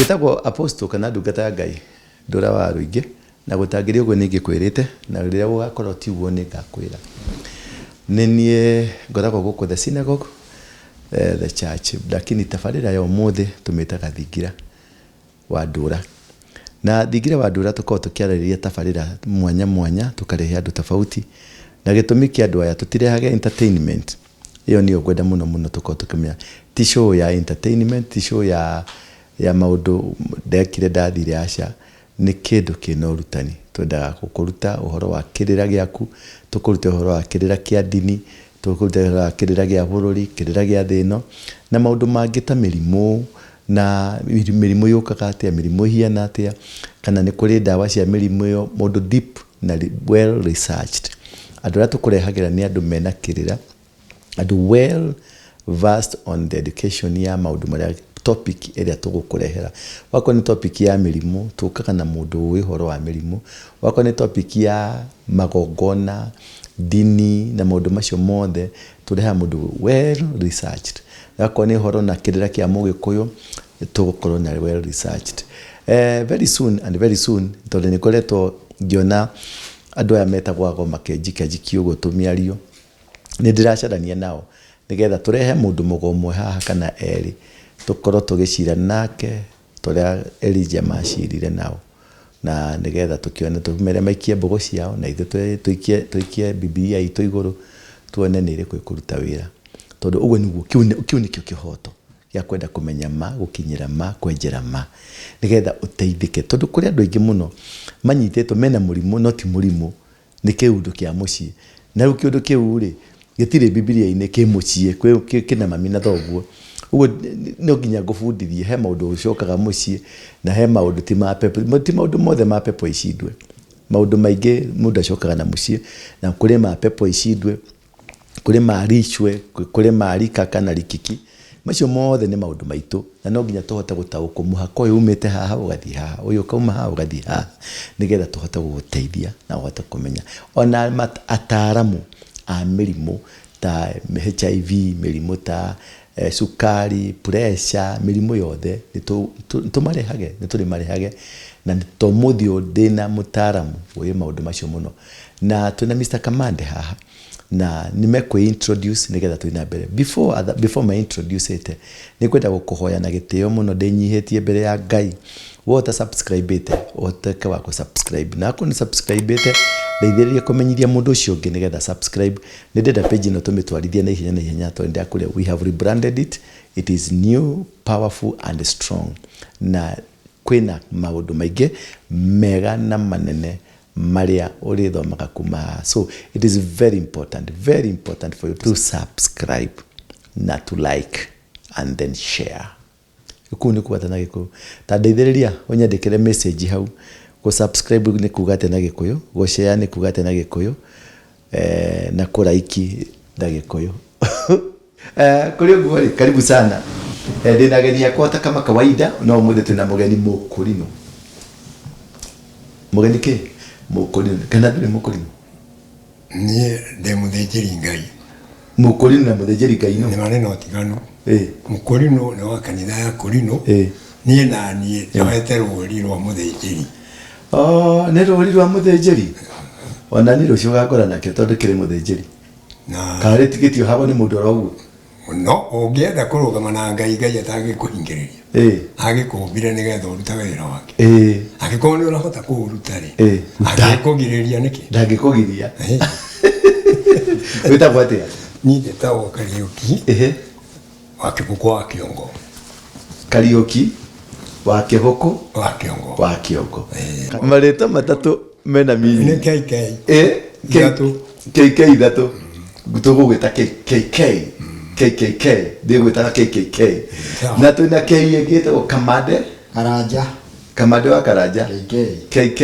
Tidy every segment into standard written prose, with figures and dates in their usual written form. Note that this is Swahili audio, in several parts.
Ndetagwo apostle kana ndungata ya Ngai ndura wa ruingi na gutangiri uguo ningi kwirite na riria gugakorwo ti uguo ningakwira nenie ngoragwo guku the synagogue the church lakini tafarira ya umuthi tumitaga thingira wa ndura na thingira wa ndura tukorwo tukiarĩrĩria tafarira mwanya tukarehe andu tofauti na gitumi kia andu aya tutirehage entertainment iyo niyo gwenda muno tukorwo tukimenya ti show ya entertainment ti show ya maundu ndekire ndathire aca ni kindu kina urutani twendaga gukuruta uhoro wa kirira giaku tukuruta uhoro wa kirira kia dini tukuruta uhoro wa kirira gia bururi kirira gia thino na maundu mangi ta mirimu na mirimu yukaga atia mirimu hiana atia kana ni kuri dawa cia mirimu yo mundu deep na well researched andu atu kurehagira ni andu mena kirira andu well versed on the education ya maundu maria topic area tugukurehera wako ni topic ya mirimu tukaga na mundu wi horo wa mirimu wako ni topic ya magogona dini na maundu macio mothe tureha mundu well researched wako ni horo na kirira kia mugikuyu tugukorwo na well researched very soon tondu ni koretwo ngiona andu aya metagwo makejikajiki ugo tumiario ni ndiracadania nao nigetha turehe mundu mugomwe haha kana eri tukorwo tugicira nake turia Elijah macirire nao na nigetha tukione tumere maikie mbogo ciao na ithu tuikie Biblia itu iguru tuone ni iriku ikuruta wira tondu uguo niguo kiu nikio kihoto ya kwenda kumenya ma gukinyira ma kwenjera ma nigetha uteithike tondu kuri andu aingi muno manyitetwo mena murimu no ti murimu ni kiundu kia mucii na ru kiundu kiu ri gitire Biblia-ini ki mucii kina mami na thoguo uguo no nginya ngubundithie he maundu ucokaga mucii na he maundu ti maundu mothe ma pepo icindwe maundu maingi mundu acokaga na mucii na kuri ma pepo icindwe kuri maricwe kuri marika kana rikiki macio mothe ni maundu maitu na no nginya tuhote gutauko muhako uyu umite haha ugathi haha uyu kauma haha ugathi haha nigetha tuhote guteithia na uhote kumenya ona ataramu a mirimu ta HIV mirimu ta sukari pressure mirimu yothe tumarehage nitulimarehage na tomuthio ndina mutaramu uyu maundu macio muno na tuna Mr. Kamande haha na nimekwe introduce nigetha tuina mbere before my introduce ite nikwenda gukuhoya na gitio muno ndinyihitie mbere ya Ngai wota subscribe ite oteka wako subscribe na ko ni subscribe ite ndeithĩrĩria kumenyithia mundu ucio ungi nigetha subscribe ni ndenda page ino tumitwarithia na ihenya twende akure we have rebranded it is new powerful and strong na kwina maundu maingi mega na manene maria urithomaga kuma so it is very important for you to subscribe na to like and then share ukuni kubatana gikuyu ta ndeithĩrĩria unyandikire message hau go subscribe ni kugate na gikuyu go share ni kugate na gikuyu na ku like na gikuyu kuri ngori karibu sana ndina geni yakwa kama kawaida no muthe tuna mugeni mukurino mugeni ke mukurino kana ndire mukurino ni de muthejeri Ngai mukurino na muthejeri Ngai no ni maneno tigano mukurino ni wa kanitha ya kurino ni na ni yawete ruri rwa muthejeri ne ruri rwa muthejeri ona ni rucio gakora nake tondu kiri muthejeri na kare tikitio habo ni mundu rogu no ungienda kurugama na Ngai atagikuhingiriria agikumbire nigetha uruta wira wake agikorwo ni urahota kuuruta ri agikugiriria niki ndangikugiria wita gwatia ni ndetagwo Kariuki wa Kibuku wa Kiongo Kariuki wa Kibuku wa Kiongo marita matatu mena mimi ni KK ithatu gutugo gwita KKK ndigwita KKK na twina K igitwo Kamande Kamande wa Karanja KK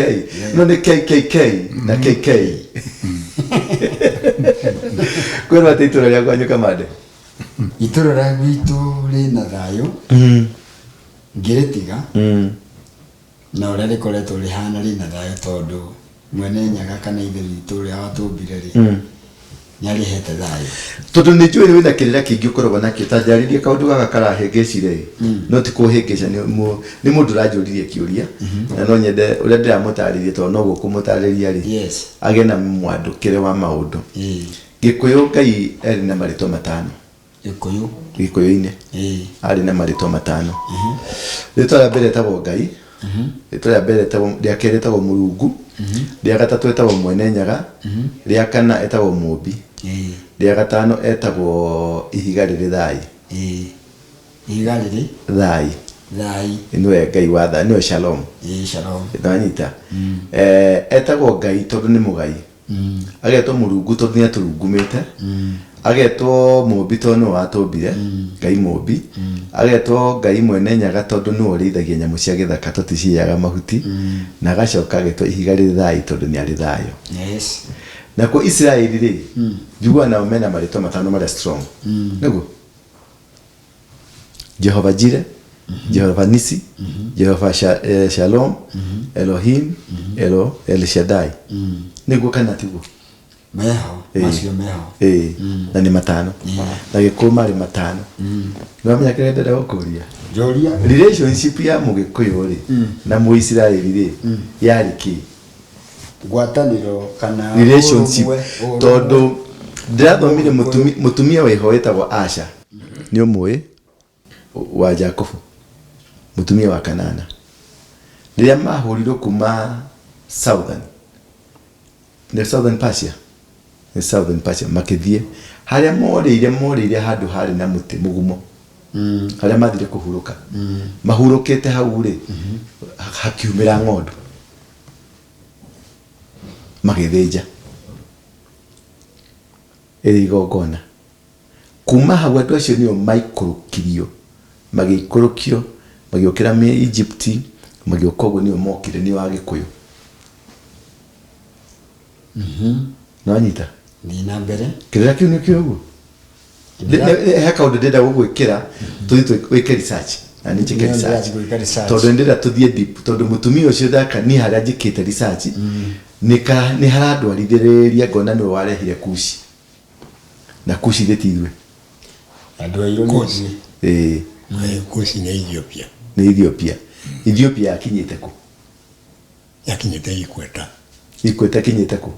no ni KKK na KK kwera titula ya kwanyu Kamande itoro ra gwitu rina thayo ngiretiga na ora rikoretwo rihana rina thayo tondu mwene nyaga kana ithe ritu ria watumbire ri nyari hete thayo tondu ni njui ni wina kirira kingi ukoragwo nakio ta njaririe kaundu gaka karahengecire no ti kuhengeca ni mundu ranjuririe kiuria na no nyende uria ndiramutaririe tondu no gukumutariria ri age na mwandukire wa maundu Gikuyu Ngai eri na marito matano Gikuyu-ine ari na marito matano rito rĩa mbere etagwo Ngai rito rĩa mbere rĩa kerĩ etagwo Mũrungu rĩa gatatũ etagwo Mwene Nyaga rĩa kana etagwo Mũmbi rĩa gatano etagwo Ihiga rĩrĩ thai Ihiga rĩrĩ thai niwe Ngai wa thai niwe Shalom ndanyita etagwo Ngai tondu ni mugai agetwo Mũrungu tondu ni aturungumite agetwo Mũmbi tondu no atumbire Ngai Mũmbi agetwo Ngai Mwene Nyaga tondu no ũrĩithagia nyamũ cia gĩthaka tũticiaga mahuti na agacoka agetwo Ihiga rĩrĩ thai tondu ni arĩ thayo na kwa Israeli ri njugua nao mena marĩtwa matano marĩa strong niguo Jehova Jire Jehova Nisi Jehova Shalom Elohim El Shaddai niguo kana tiguo macio meho na ni matano na Gĩkũyũ marĩ matano nĩwamenya kĩrĩa ndĩrenda gũkũria relationship ya Mũgĩkũyũ ri na Mũisiraeli ri yarĩ kĩ ngwatanĩro kana relationship tondu ndirathomire mutumia weho etagwo Asha ni umwe wa Jakobu mutumia wa Kanana riria mahurirwo kuma southern Persia makithie haria morire handu hari na muti mugumo haria mathire kuhuruka mahurukite hau ri hakiumira ng'ondu magithinja igongona kuma hau andu acio nio maikurukirio magikurukio magiokira me Egypt magioka uguo nio mokire ni wa Gĩkũyũ no nyita ni na mbere kirira kiu ni kio uguo heka undu ndenda gugwikira tuthi wike research na ni njike research tondu ndenda tuthie deep tondu mutumia ucio thaka ni haria njikite research ni haradwarithiriria ngona no warehire Kushi na Kushi thitithwe andu airo ni Kushi ni Ethiopia akinyite ku yakinyite Ikweta kinyite ku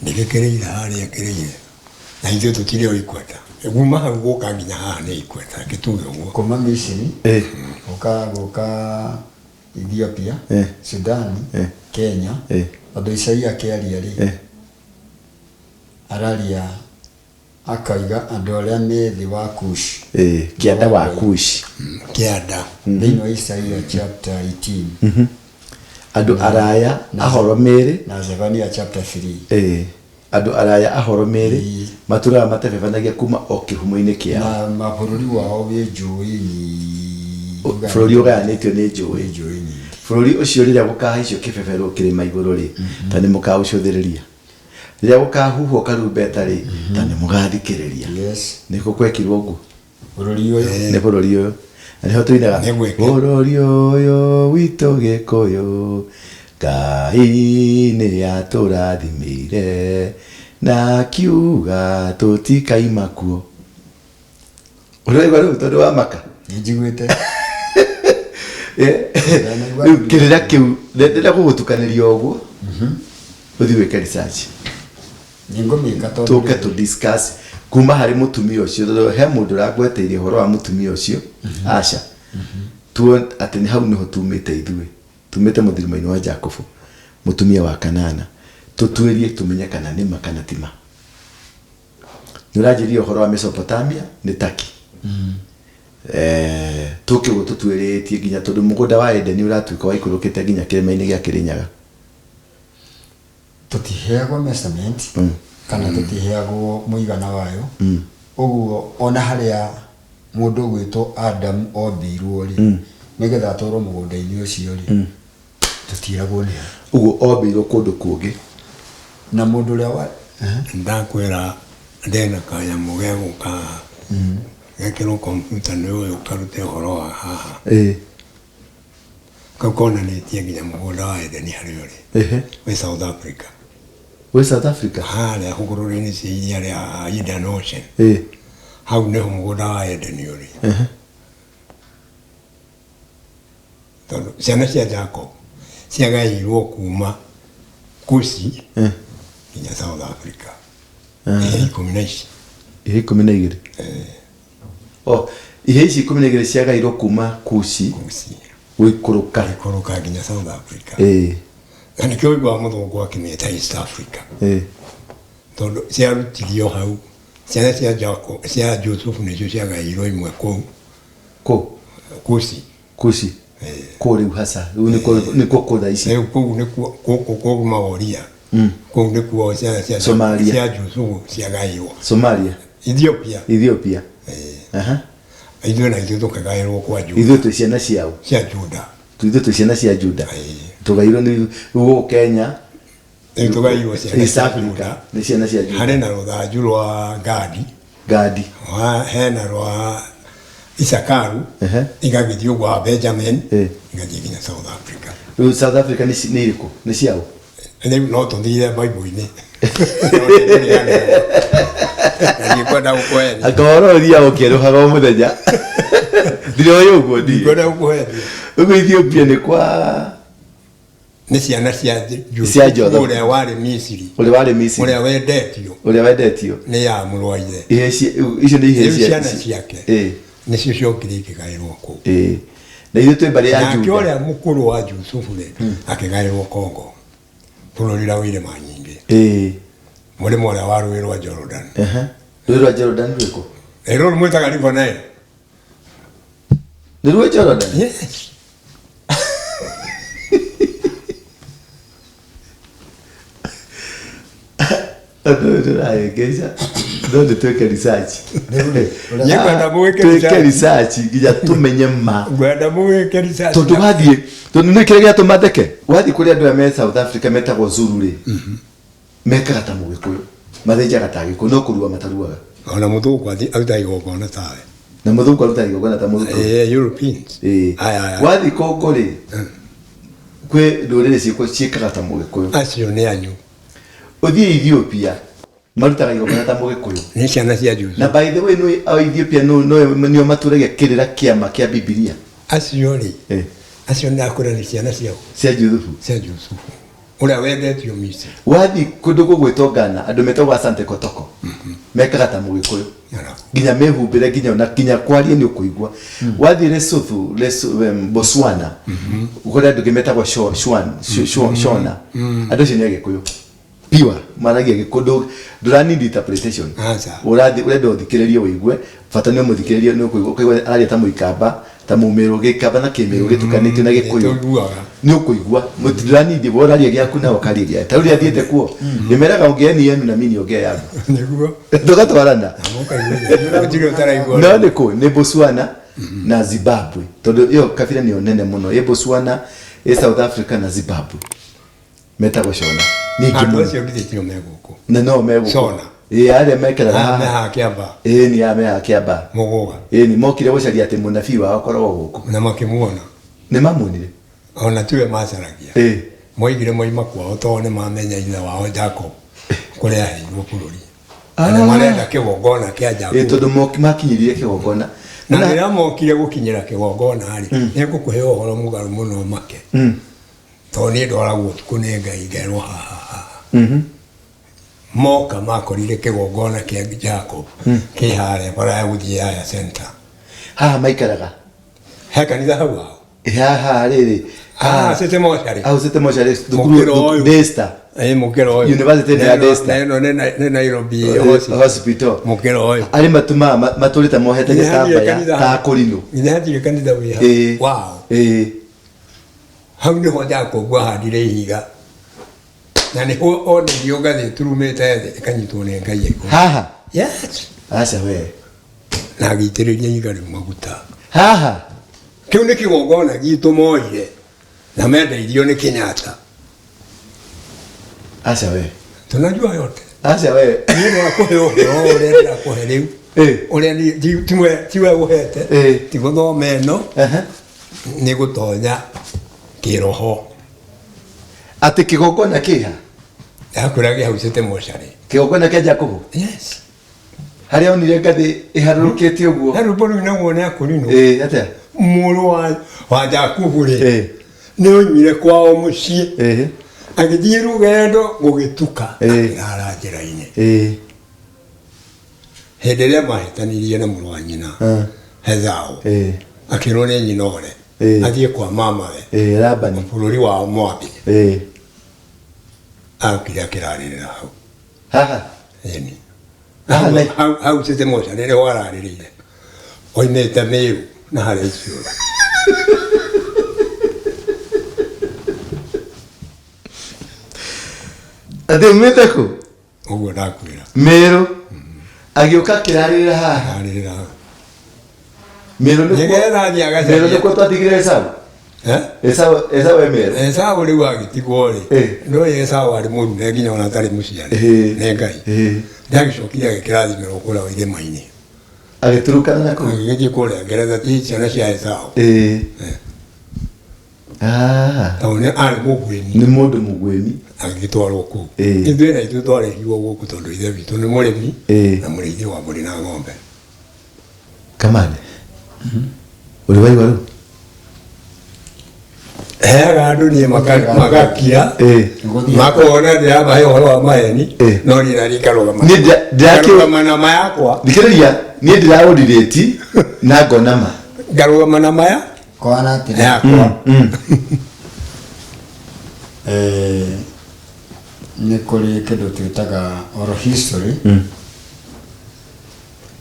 ndigekereire haria kereire na ithuĩ tũkire o Ikweta kuma hau gũka nginya haha nĩ Ikweta gĩtuge ũguo kuma Misiri gũka Ethiopia Sudan Kenya andũ Isaia kĩaria rĩ araria akaiga andũ arĩa me thĩ wa Kush kĩanda wa Kush kĩanda thĩinĩ wa Isaia chapter 18 andu araya ahoro meri na Zefania chapter 3 andu araya ahoro meri matura matebebanagia kuma o kihumo-ini kia na mabũrũri wao wĩ njũĩ bũrũri ũgayanĩtio nĩ njũĩ bũrũri ũcio rĩrĩa gũkahaicio kĩbebero kĩrĩma igũrũ rĩ ta nĩ mũkaũcũthĩrĩria rĩrĩa gũkahuhwo karumbeta rĩ ta nĩ mũgathikĩrĩria nĩ gũkwekirwo ũguo nĩ bũrũri ũyũ niho tuinaga bũrũri ũyũ witũ Gĩkũyũ Ngai nĩ atũrathimĩire na kiuga tũtikaima kuo ũraigua rĩu tondũ wa maka njiguĩte kĩrĩra kĩu ndĩrenda gũgũtukanĩria ũguo ũthiĩ wĩke research tũke tu discuss kuma harĩ mutumia ũcio tondũ he mũndũ ũragweteirie ũhoro wa mutumia ũcio Asha tuo atĩ nĩ hau nĩho tumĩte ithuĩ tumĩte mũthirima-inĩ wa Jakobu mutumia wa Kanana tutuĩrie tumenye kana nĩ ma kana ti ma nĩ ũranjĩria ũhoro wa Mesopotamia nĩ Turkey tũke gũ tutuĩrĩtie nginya tondũ mũgũnda wa Edeni ũratuĩka wa ikũrũkĩte nginya kĩrĩma-inĩ gĩa Kĩrĩnyaga tũtiheagwo measurement kana tũtiheagwo mũigana wayo ũguo ona harĩa mũndũ gwĩtwo Adam ombirwo rĩ nĩgetha atwarwo mũgũnda-inĩ ũcio rĩ tũtiragwo nĩ ũguo ombirwo kũndũ kũngĩ na mũndũ ũrĩa wa ndakwĩra ndena kanyamũ ge gũka gekĩrwo komputa nĩ ũyũ ũkarute ũhoro wa haha kakonanĩtie nginya mũgũnda wa Edeni harĩa ũrĩ wĩ South Africa we South Africa hale hugururi si yale ya Indian Ocean hau ne mugunda wa Eden yuri tondo ciana cia Jacob ciagairwo kuma Kusi nginya South Africa ihe 12 ihe ici 12 ciagairwo kuma Kusi wikuruka nginya South Africa na nikio igwa muthungu akimeta East Africa tondo ciarutirio hau ciana cia Jacob cia Joseph nicio ciagairwo imwe kuu Kusi kuri hasa niko koda ici kuu niko maoria kuu niko cia Somalia cia Joseph ciagairwo Somalia Ethiopia ithuĩ na ithuĩ tukagairwo kwa Juda ithuĩ tu ciana ciao cia Juda ithuĩ tu ciana cia Juda tugairwo ni ruo Kenya tugairwo cia East Africa ni ciana cia Juda harĩ na rũthanju rwa Gadi hena rwa Isakaru igagithio gwa Benjamin igathii nginya South Africa South Africa ni iriko ni ciao no tuthire Bible-inĩ kwenda ukweli akororia ukiruhaga muthenya ndiro yugo ndi kwenda ukweli ugo Ethiopia ni kwa ni ciana cia Jotha uria wari Misiri uria wendetio ni ya murwaire icio ni ihe ciana ciake ni cio ciokire ikigairwo ku na ithuĩ twĩ mbari ya Juda na kĩoria mukuru wa Yusufu akigairwo Kongo bũrũri wa irĩma nyingĩ mũrĩmo ũrĩa wa rũĩ rwa Jordan rũĩ rwa Jordan rwĩkũ rũrũ mwĩtaga River Nile nĩ rũĩ Jordan yes Don't take research. Nyenda mweke research nginya tumenye ma. Ngwenda mweke research. Tondu wathie, tondu ni kire gatu matheke. Wathie kuri andu me South Africa metagwo Zulu ri. Mekaga ta mugikuyu. Mathenjaga ta gikuyu no kurua mataruaga. Ona muthuku athi aruta igongona tawe. Na muthuku aruta igongona ta muthuku. Europeans. Wathie Kongo ri. Kwe ndurire ciiko ciikaga ta mugikuyu. Acio ni anyu. Uthie Ethiopia. Marutaga igongona ta mugikuyu. Ni ciana cia Jusufu. Na by the way no Ethiopia no maturagia kirira kiama kia Biblia. Acio ri. Acio ni akura ni ciana ciao. Cia Jusufu. Cia Jusufu. Uria wendetio Misiri. Wathi kundu gugwitwo Ghana andu metagwo Asante Kotoko. Mekaga ta mugikuyu. Ginya mehumbire ginya kwaria ni ukuigwa. Wathi Lesotho Botswana. Ukora andu gemetagwo Shona. Andu cio ni agikuyu. Piwa maragia gikundo durani interpretation urenda uthikiririe wigue fata ni muthikiririe ni kuigwa aria ta muikamba ta mumero gikamba na kimero gitukanitio na gikuyu ni ukuigwa mutirani ndi boraria giaku na wakariria ta uri athiete kuo nimeraga ungeni yenu na mini ongea yangu niguo tugatwarana no niko ni Botswana na Zimbabwe tondu yo kabila ni onene muno ye Botswana ye South Africa na Zimbabwe metagwo Shona andu acio ngithitio meguku no meguku Shona aria mekera ha kiamba ni ame kiamba muguga ni mokire gucaria ati munabii wao korwo guku na makimuona ni mamunire ona tiwe macaragia moigire moima kwao to ne mamenya ithe wao Jacob kuria heirwo bururi ana marenda kigongona kia Jacob tondu makinyirie kigongona na rĩrĩa mokire gukinyira kigongona rĩ nĩngũkũhe ũhoro mũgarũ mũno make to nĩ ndoragwo tukũ nĩ Ngai ngerwo haha moka makorire kigongona kia Jacob kĩharĩa bara ya gũthiĩ Yaya Center haha maikaraga he kanitha hau hao haha rĩrĩ sete mochari sete mochari thukuru Desta mukero oyo University ya Desta no ne Nairobi hospital mukero oyo ari matuma maturita mohete gitamba ya ta kurino nĩhatirĩ kanitha wĩ wow hau nĩho Jacob ahandire ihiga na nĩho onerio ngathĩ turumĩte thĩ ĩkanyitwo nĩ Ngai igũrũ haha yes aca we na agĩitĩrĩria ihiga rĩu maguta haha kĩu nĩ kĩgongona gitũ moire na mendeirio nĩ Kenyatta aca we tunajua yote aca we nĩ wakuhe ũhoro ũrĩa ndĩrakũhe rĩu ũrĩa tiwe ũhete ti gũthoma ĩno nĩ gũtonya kĩroho atĩ kĩgongona kĩha Yakurage hausete moshari. Kĩgongona kĩa Jakubu. Yes. Harĩa onire ngathĩ ĩharũrũkĩte ũguo. Harũbonu na muone akurino. Atĩa. Mũrũ wa Jakubu rĩ. Nĩ onyire kwao mũciĩ. Agĩthiĩ rũgendo gũgĩtuka. Ara njĩra-inĩ. Hĩndĩ ĩrĩa mahĩtanirie na mũrũ wa nyina. Hethao. Akĩrwo nĩ nyina ore. Athiĩ kwa mamawe. Labani. Bũrũri wa Moabi. Akire akĩrarĩrĩra hau. Haha. Eni. Hau cete moca nĩrĩ wararĩrĩire. Oimĩte Mĩrũ na harĩa Iciũra. Atĩ umĩte kũ? Ũguo ndakwĩra. Mĩrũ. Agĩũka akĩrarĩrĩra haha. Ararĩrĩra haha. Mĩrũ nĩkuo twatigire Esaũ. Esaũ e Mĩrũ. Esaũ rĩu agĩtigwo rĩ. Ndoĩ Esaũ arĩ mũrune nginya ona atarĩ mũciari. Nĩ Ngai. Ndagĩcokire agĩkĩrathimĩrwo kũrĩa irĩma-inĩ. Agĩturukana na kũu. Agĩgĩthiĩ kũrĩa Ngeretha ti ciana cia Esaũ. Tondũ arĩ mũguĩmi. Nĩ mũndũ mũguĩmi. Agĩtwarwo kũu. Ithuĩ na ithuĩ twarehirwo gũkũ tondũ ithe witũ nĩ mũrĩmi na mũrĩithia wa mbũri na ng'ombe. Kamande. Ũrĩ waigua rĩu? Heaga andũ niĩ magakia makona ndĩramahe ũhoro wa maheni no niĩ naniĩ ngarũgama na ma yakwa. Thikĩrĩria niĩ ndĩraũrirĩti na ngona ma. Ngarũgama na maya kwana atĩrĩ yakwa. Nĩ kũrĩ kĩndũ twĩtaga oral history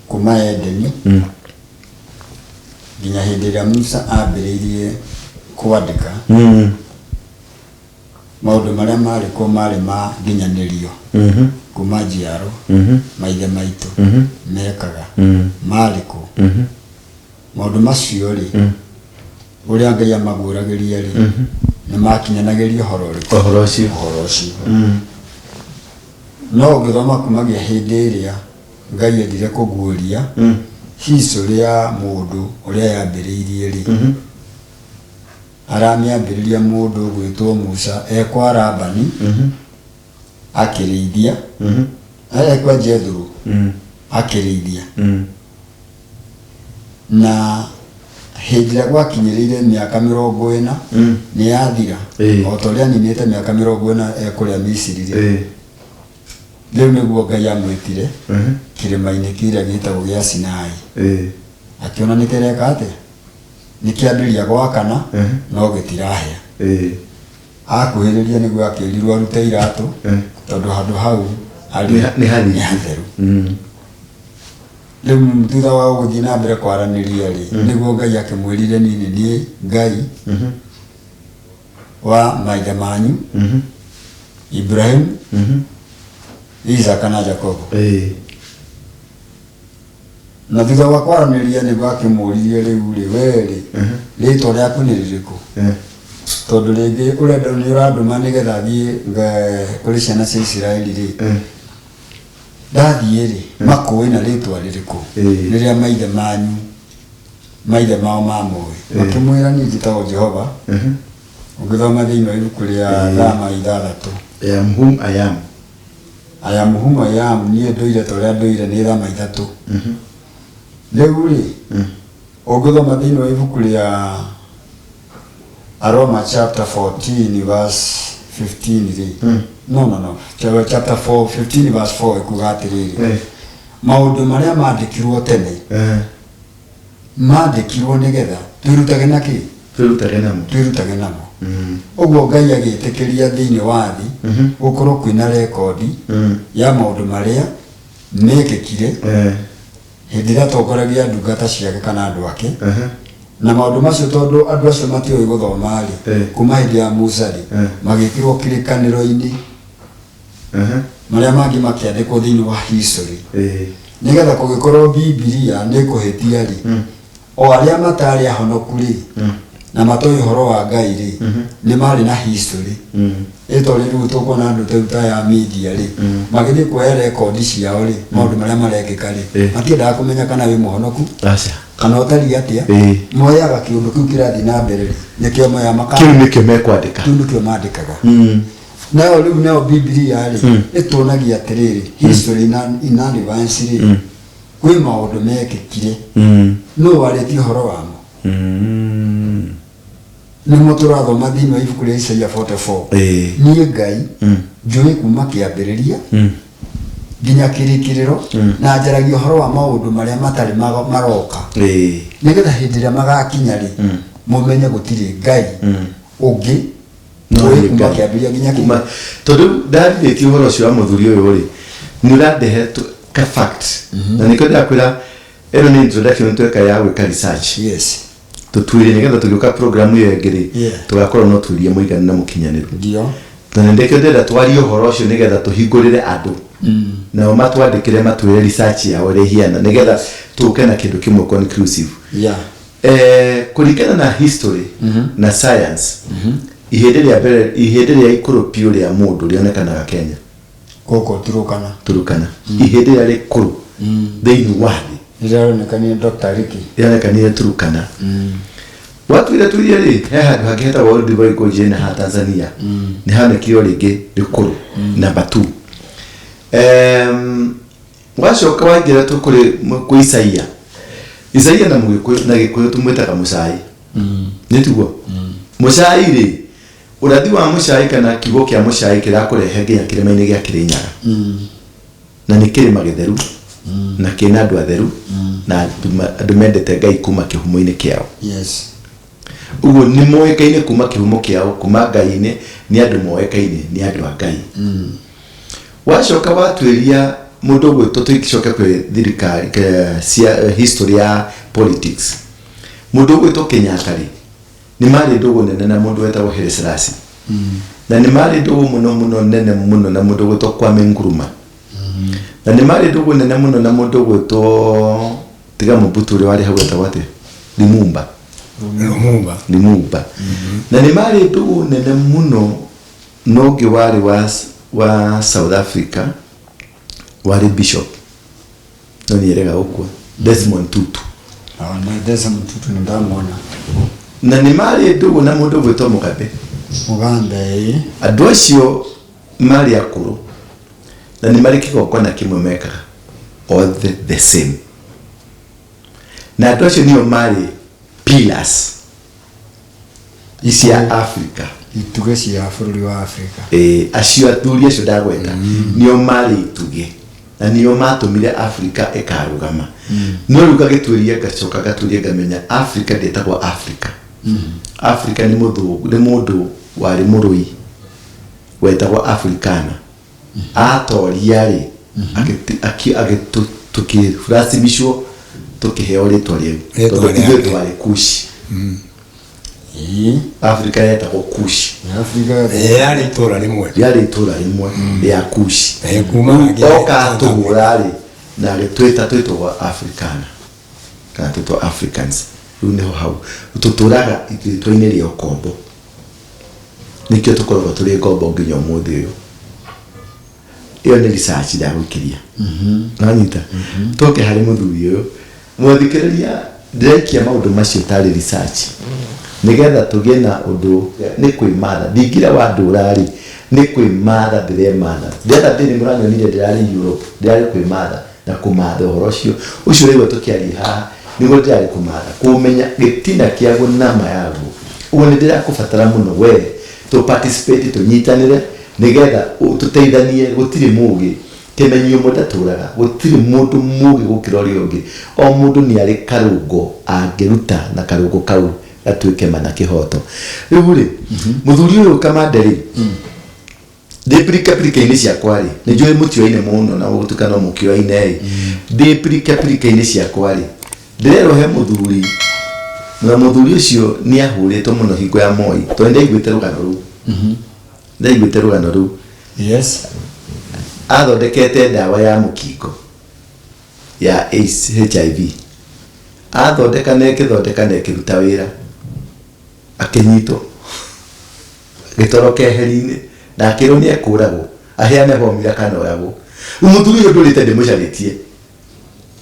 kuma Edeni nginya hĩndĩ ĩrĩa Musa ambĩrĩirie kwandĩka maũndũ marĩa marĩ kuo marĩ ma nginyanĩrio kuma njiaro maithe maitũ mekaga marĩ kuo. Maũndũ macio rĩ ũrĩa Ngai amaguũragĩria rĩ nĩ makinyanagĩria ũhoro ũcio. No ũngĩthoma kumagia hĩndĩ ĩrĩa Ngai endire kũguũria history ya mũndũ ũrĩa yambĩrĩirie rĩ aramĩambĩrĩria mũndũ gwĩtwo Musa ekwa Labani akĩrĩithia ekwa Jethro akĩrĩithia na hĩndĩ ĩrĩa gwakinyĩrĩire mĩaka 40 nĩ yathira o ta ũrĩa aninĩte mĩaka 40 ekũrĩa Misiri rĩ rĩu nĩguo Ngai amwĩtire kĩrĩma-inĩ kĩrĩa gĩtagwo gĩa Sinai akĩona nĩ kĩreka atĩa nĩ kĩambĩrĩria gwakana no gĩtirahĩa. Akuhĩrĩria nĩguo akĩrirwo arute iratũ tondũ handũ hau nĩ hatheru. Rĩu thutha wa gũthiĩ na mbere kwaranĩria rĩ nĩguo Ngai akĩmwĩrire niĩ nĩ Ngai wa maithe manyu Ibrahim Isaka na Jacob. Na thutha wa kwaranĩria nĩguo akĩmũririe rĩu rĩ we rĩ rĩtwa rĩaku nĩ rĩrĩkũ tondũ rĩngĩ ũrenda nĩ ũrandũma nĩgetha thiĩ kũrĩ ciana cia Isiraeli rĩ ndathiĩ rĩ makũĩ na rĩtwa rĩrĩkũ rĩrĩa maithe mao mamũĩ makĩmwĩra niĩ njĩtagwo Jehova. Ũngĩthoma thĩinĩ wa ibuku rĩa Rama 6 I am whom I am. I am whom I am niĩ ndũire ta ũrĩa ndũire nĩ Rama 3. Rĩu rĩ ũngĩthoma thĩinĩ wa ibuku rĩa Aroma chapter 14 verse 15 rĩ no chapter 4 15 verse 4 ikuga atĩrĩrĩ maũndũ marĩa mandĩkirwo tene mandĩkirwo nĩgetha twĩrutage na kĩ twĩrutage namo. Ũguo Ngai agĩtĩkĩria thĩinĩ wa thĩ gũkorwo kwĩna rekondi ya maũndũ marĩa mekĩkire hĩndĩ ĩrĩa atongoragia ndungata ciake kana andũ ake na maũndũ macio tondũ andũ acio matiũĩ gũthoma rĩ kuma hĩndĩ ya Musa rĩ magĩkĩrwo kĩrĩkanĩro-inĩ marĩa mangĩ makĩandĩkwo thĩinĩ wa history nĩgetha kũgĩkorwo Bibilia nĩ kũhĩtia rĩ o arĩa matarĩ ahonoku rĩ na matoĩ ũhoro wa Ngai rĩ nĩ marĩ na history ĩto rĩu tũkuona andũ teuta ya media rĩ magĩthiĩ kuoya rekondi ciao rĩ maũndũ marĩa marekĩka rĩ matiendaga kũmenya kana wĩ mũhonoku kana ũtariĩ atĩa moyaga kĩũndũ kĩu kĩrathiĩ na mbere rĩ nĩkĩo moya kĩu nĩkĩo mekwandĩka kĩu nĩkĩo mandĩkaga. nayo riu nayo Biblia ri ituonagia atiriri history in advance ri kwi maundu mekikire no wareti horo wamo ni muturathoma thiini wa ibuku ria Isaia 44 nie Ngai njui kuma kiambiriria nginya kirikiriro na njaragia horo wa maundu maria matari maroka nigetha hindi ria magakinya ri mumenye gutiri Ngai ungi njui kuma kiambiriria nginya kuma tondu ndarithĩtie ũhoro ũcio wa mũthuri ũyũ rĩ nĩ ũrandehe ka fact na nĩkĩo ndakwĩra ĩno nĩ introduction tweka ya gwĩka research tutuire nigetha tugiuka program iyo ngiri tugakorwo no tuirie muigana na mukinyaniru ndio na ndeke ndenda twarie uhoro ucio nigetha tuhingurire andu na matwandikire matwire research ya ore hiana nigetha tuke na kindu kimwe conclusive kuringana na history na science ihede ya ikuru pure ya mundu rionekanaga Kenya koko turukana ihede ya ikuru thĩinĩ wa thĩ iraonekania Dr. Ricky iraonekania turukana watu ile tulie ri handu hangiheta world divide ko jena ha Tanzania ni hanekio ringi rikuru number 2 wacoka wangira tukuri ku Isaia na Mũgĩkũyũ na Gĩkũyũ tumwĩtaga mũcai nitugo mũcai ri urathi wa mũcai kana kigo kia mũcai kirakurehe nginya kĩrĩma-inĩ gĩa Kĩrĩnyaga na nĩ kĩrĩma gĩtheru na kina andu atheru na andu mendete Ngai kuma kihumo-ini kiao uguo ni moekaine kuma kihumo kiao kuma Ngai-ini ni andu moekaine ni andu a Ngai wacoka watwiria mundu gwitwo tuikicoka kwi thirikari cia history ya politics mundu gwitwo Kenyatta ri ni mari ndugu nene na mundu wetagwo Haile Selassie na ni mari ndugu muno nene muno na mundu gwitwo Kwame Nkrumah na ni mari ndugu nene muno na mundu gwitwo tiga Mobutu uri wari hagweta wate Lumumba na ni mari ndugu nene muno nogi wari wa South Africa wari bishop no nirega ukwo Desmond Tutu na Desmond Tutu ndamona na ni mari ndugu na mundu gwitwo Mugabe andu acio mari akuru na ni mari kigokona kimwe mekaga all the same na andu acio nio mari pillars cia Africa ituge cia bũrũri wa Africa acio athuri acio ndagweta nio mari ituge na nio matumire Africa ikarugama no ruga gitwirie gacoka gaturie gamenya Africa ndetagwo Africa Africa ni mundu wari murui wetagwo Africana atoria ri tukifurasimishwo tukiheo ritwa riu tondu ithuĩ twari Kushi Africa yetagwo Kushi yari itura rimwe ya Kushi kuma oka tugurari na twitwo Africana kana twitwo Africans riu niho hau tuturaga itwitwo-inĩ ria ũkombo nikio tukoragwo turi ngombo nginya ũmũthĩ ũyũ iyo ni research ndagũkiria nanyita toke hari mũthuri ũyũ mwathikĩrĩria ndirekia maũndũ macio tari research nigetha tugie na undu ni kwĩmatha ndingira wa ndũrari ni kwĩmatha ndirematha ndetha ndĩrĩ mũranyonire ndirari Europe ndirari kwĩmatha na kũmatha ũhoro ũcio rĩu tukiaria haha niguo ndirari kũmatha kũmenya gĩtina kĩaguo nama yaguo uguo nĩ ndĩrakũbatara mũno we to participate tunyitanire nigetha tuteithanie gutiri mugi kimenyo mudaturaga gutiri mundu mugi gukira uri ungi o mundu ni ari karungo angiruta na karungo kau atuike mana kihoto riu ri muthuri uyu Kamande deprika-ini ciakwa ri ni njui mutioine muno na gutukana mukioine deprika-ini ciakwa ri ndirerohe muthuri na muthuri ucio ni ahuritwo muno hingo ya Moi to ndaiguite rugano ru ndaiguite rugano ru athondekete ndawa ya mukingo ya HIV athondeka nekiruta wira akinyitwo gitoroke heri-ini na akirwo ni ekuragwo aheane homira kana oragwo umuthuri uyu ndurite ndimucaritie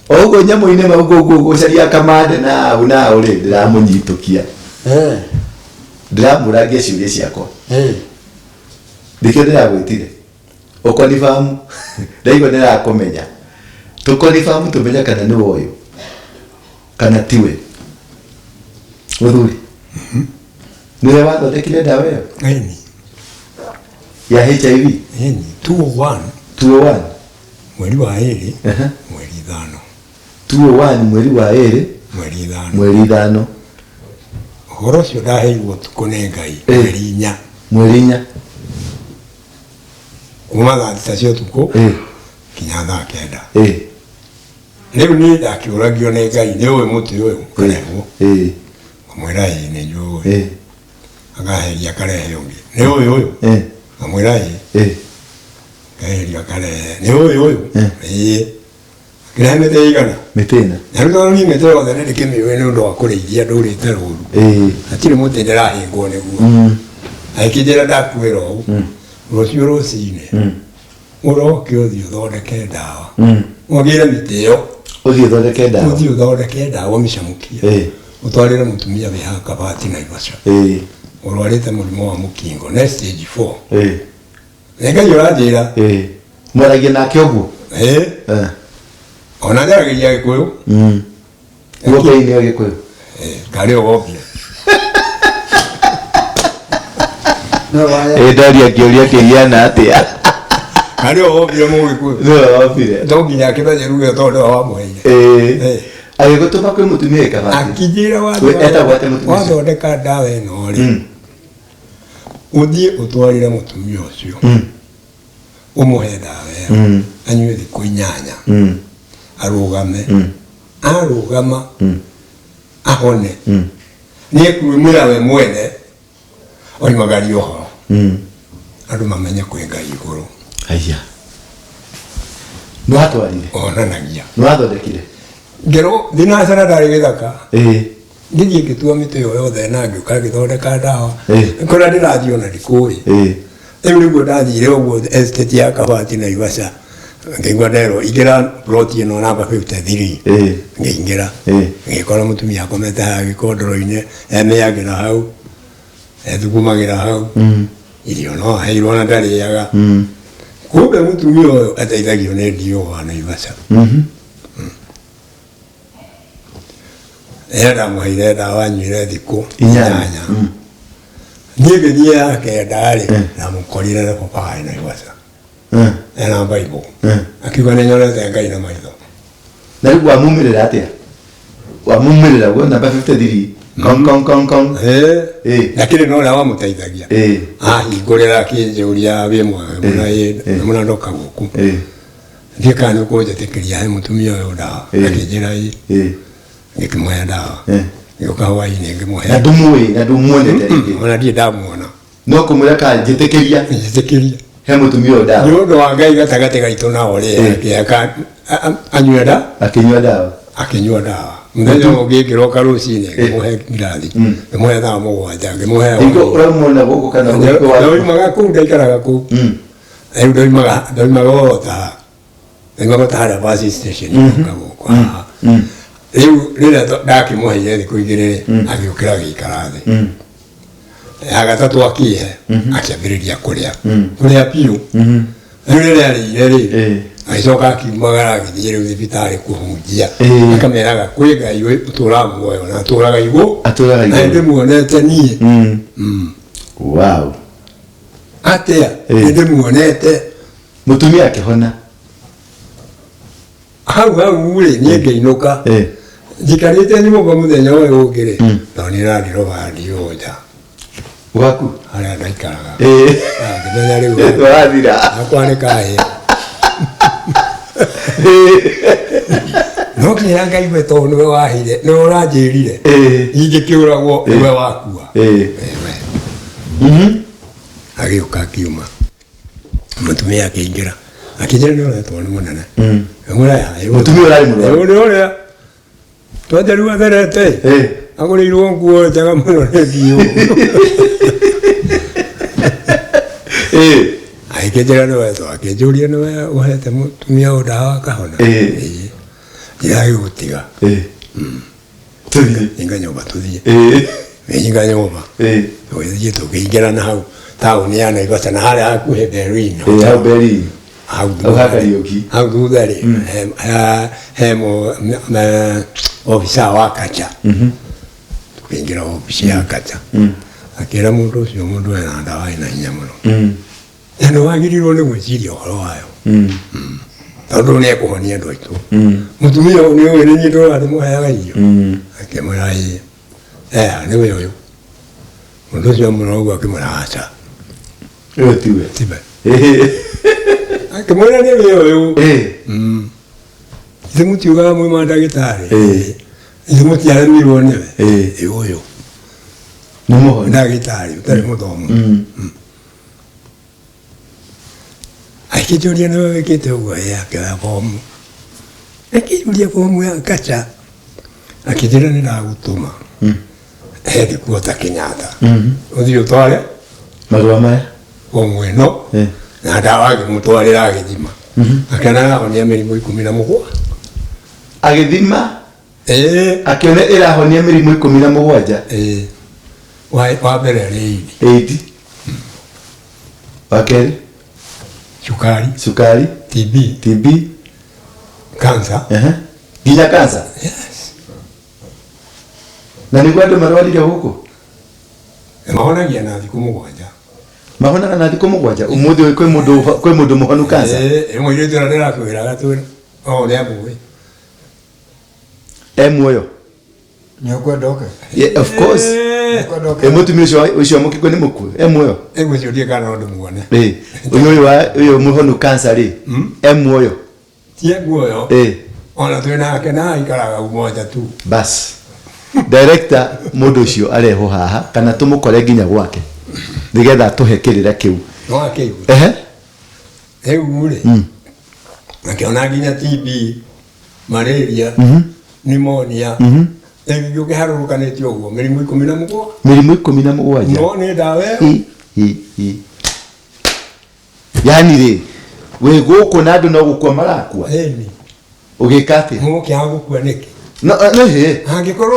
ogo nyamo-ini magugu caria Kamande na uri ndiramunyitukia ndiramuragia ciuria ciakwa Ndikendera gwitire. Ukonifamu. Ndaigo ndera kumenya. Tukonifamu tumenya kana ni woyo. Kana tiwe. Muthuri. Niwe wathondekire ndawa ĩyo? Ĩni. Ya HIV? Ĩni. 201. 201. Mweri wa ĩrĩ. Mweri ithano. 201 mweri wa ĩrĩ. Mweri ithano. Mweri ithano. Ũhoro ũcio ndaheirwo tukũ nĩ Ngai mweri inya. Mweri inya. Kuma thaa cia ũtukũ kinya thaa kenda. Rĩu niĩ ndakiũragio nĩ Ngai nĩ ũĩ mũtĩ ũyũ karehwo. Ngamwĩra ĩĩ nĩ njũĩ. Akaheria akarehe ũngĩ. Nĩ ũĩ ũyũ? Ngamwĩra ĩĩ. Akaheria akarehe. Nĩ ũĩ ũyũ? Ĩĩ. Akĩrehe mĩtĩ igana. Mĩtĩ ĩna. Na rĩu tondũ niĩ mĩtĩ yothe nĩ ndĩkĩmĩũĩ nĩ ũndũ wa kũrĩithia ndũrĩte rũũru. Hatirĩ mũtĩ ndĩrahĩngwo nĩguo. Agĩkĩnjĩra ndakuĩra ũũ. Rũciũ rũcinĩ. Ũroke ũthiĩ ũthondeke ndawa. Mwagĩre mĩtĩ ĩyo. Ũthiĩ ũthondeke ndawa. Ũthiĩ ũthondeke ndawa mĩcamũkie. Ũtwarĩre mũtumia wĩ haha Kabati Naivasha. Ũrwarĩte mũrimũ wa mũkingo nĩ stage 4. Nĩ Ngai ũranjĩra. Mwaragia nake ũguo? Ona njaragia Gĩkũyũ. Guoka-inĩ Gĩkũyũ? Karĩ ũgopie. Ndaria kĩũria kĩhiana atĩa? Karĩ ũgopire Mũgĩkũyũ? Nĩwe wopire. To nginya akĩmenye ruge tondũ wamũheire. Agĩgũtũma kwĩ mũtumia wĩ Kabati? Akĩnjĩra etagwo atĩa mũtumia? Wathondeka ndawa ĩno rĩ, ũthiĩ ũtwarĩre mũtumia ũcio, ũmũhe ndawa ĩyo, anyue thikũ 8, arũgame, arũgama, ahone, nĩekuumĩra we mwene, oimagarie ũhoro, andũ mamenye kwĩ Ngai igũrũ. Aya. Nĩwatwarire? Onanagia. Nĩwathondekire? Ngero thinacara ndarĩ gĩthaka. Ngĩthiĩ ngĩtua mĩtĩ ĩyo yothe na ngĩũka ngĩthondeka ndawa. Kũrĩa ndĩrathiĩ ona ndikũĩ. Rĩu nĩguo ndathire ũguo estate ya Kabati Naivasha. Ngĩigua nderwo ingĩra plot ĩno namba 53. Ngĩingĩra. Ngĩkora mũtumia akomete haha gĩkondoro-inĩ emĩagĩra hau. Ethugumagĩra hau. Irio no aheirwo na ndarĩaga. Kumbe mũtumia ũyũ ateithagio nĩ ndio wa Naivasha. Era mũheire ndawa anyuire thikũ 8. Niĩ ngĩthiĩ ya kenda rĩ na mũkorire na papai Naivasha. Ena Bible. Akiuga nĩ nyonete Ngai na maitho. Na rĩu wamumĩrĩra atĩa? Wamumĩrĩra guo namba 53. Kong. Lakini no ũrĩa wamũteithagia. Ahingũrĩra akĩnjũria wĩ mwega mũna ndoka gũkũ. Thiĩ kana nĩũkũnjĩtĩkĩria he mũtumia ũyũ ndawa. Akĩnjĩra ĩĩ. Ngĩkĩmũhe ndawa. Ngĩũka hwaĩ-inĩ ngĩmũhe. Na ndumuonete rĩngĩ? Ona ndirĩ ndamuona. No kũmwĩra kana njĩtĩkĩria? Njĩtĩkĩria. He mũtumia ũyũ ndawa? Nĩ ũndũ wa Ngai gatagatĩ gaitũ nao rĩ anyua ndawa? Akĩnyua ndawa. Akĩnyua ndawa. Mũthenya ũngĩ ngĩroka rũcinĩ ngĩmũhe ngirathi. Ngĩmũhe thaa 7 ngĩmũhe. Ũramuona gũkũ kana ndoimaga kũu ndaikaraga kũu. Rĩu ndoimaga wota. Ndoimaga harĩa bus station gũkũ. Rĩu rĩrĩa ndakĩmũheire thikũ 2 agĩũkĩra gĩikara thĩ. Ya gatatũ akĩhe akĩambĩrĩria kũrĩa piũ. Rĩu rĩrĩa arĩire rĩ agĩcoka akiumagara agĩthiĩ rĩu thibitarĩ kũhunjia. Akameraga kwĩ Ngai ũtũũraga muoyo na atũũraga igũrũ. Na ndĩmuonete niĩ. Wow. Atĩa ndĩmuonete. Mũtumia akĩhona. Hau rĩ niĩ ngĩinũka. Njikarĩte nyũmba mũthenya ũyũ ũngĩ rĩ tondũ nĩndĩrarĩroga ndio nja. Waku? Harĩa ndaikaraga. Ngĩmenya rĩu wathira. Hakwa nĩ kahĩa. No kĩra Ngai we tondũ nĩwe wahire nĩwe ũranjĩrire. Ingĩkĩũragwo nĩwe wakua. Agĩũka akiuma. Mũtumia akĩingĩra. Akĩnjĩra nĩoretwo nĩ mũnene. Mũtumia ũrarĩ mũrwaru? Nĩ ũrĩa. Twathe rĩu atherete. Agũrĩirwo nguo njega mũno nĩ ngiũ. Agĩkĩnjĩra nĩwetwo akĩnjũria nĩwe ũhete mũtumia ũyũ ndawa akahona. Ndĩragĩgũtiga. Tũthiĩ. Inga nyũmba tũthiĩ. Inga nyũmba. Tũgĩthiĩ tũkĩingĩra na hau. tauni ya Naivasha na hale hakuhe Berlin. Hau Berlin. Hau Karaoke. Hau thutha-rĩ he ofisa wa Kacha. Tukaingĩra ofisi ya Kacha. Akĩra mũndũ ũcio mũndũ ena ndawa ĩna hinya mũno. Na nĩwagĩrĩirwo nĩ gwĩciria ũhoro wayo. Tondũ nĩekũhonia andũ aitũ. Mũtumia ũyũ nĩũĩ nĩ niĩ ndũra ndĩmũheaga irio. Akĩmwĩra ĩĩ. Nĩwe ũyũ. Mũndũ ũcio mũno ũguo akĩmwĩra aca. Ũyũ tiwe. Tiwe. Akĩmwĩra nĩwe ũyũ. Ithe mũtiugaga mwĩ mandagĩtarĩ. Ithe mũtiaremirwo nĩwe. Ũyũ. Nĩ mũhoni. Ndagĩtarĩ ũtarĩ mũthomu. Akĩnjũria nĩwe wĩkĩte ũguo akĩoya bomu. Akĩnjũria bomu ya Kacha. Akĩnjĩra nĩndagũtũma. Hedi kuota Kenyatta. Ũthiĩ ũtware marũa maya bomu ĩno na ndawa ngĩmũtwarĩra agĩthima. Akĩona ahonia mĩrimũ 17. Agĩthima? Akĩona ĩrahonia mĩrimũ 17? Wa mbere arĩ AIDS. Wa kerĩ? Cukari. TB. Cancer. Nginya cancer? Yes. Na nĩguo andũ marwarire gũkũ? Mahonagia na thikũ 7. Mahonaga na thikũ 7? Ũmũthĩ kwĩ mũndũ mũhonu cancer? Mũirĩtu ũrĩa ndĩrakwĩraga twĩra nĩamũĩ. Muoyo? Nĩũkwenda oke? Of course. Mũtumia ũcio mũkikuũ nĩ mũkuũ? Muoyo? Ngwĩciũria kana ũndũ muone. Ũyũ mũhonu cancer-rĩ, muoyo? Ti muoyo. Ona twĩnake na aikaraga umoja tu. Bas. Director mũndũ ũcio arehwo haha kana tũmũkore nginya gwake nĩgetha tũhe kĩrĩra kĩu. Rĩu-rĩ akĩona nginya TB, malaria, pneumonia, ũkĩharũrũkanĩtio ũguo mĩrimũ 17. Mĩrimũ 17? No nĩ ndawa ĩyo. Yani-rĩ wĩ gũkũ na andũ no gũkua marakua? Ũgĩka atĩa? Mũkĩaga gũkua nĩkĩ? No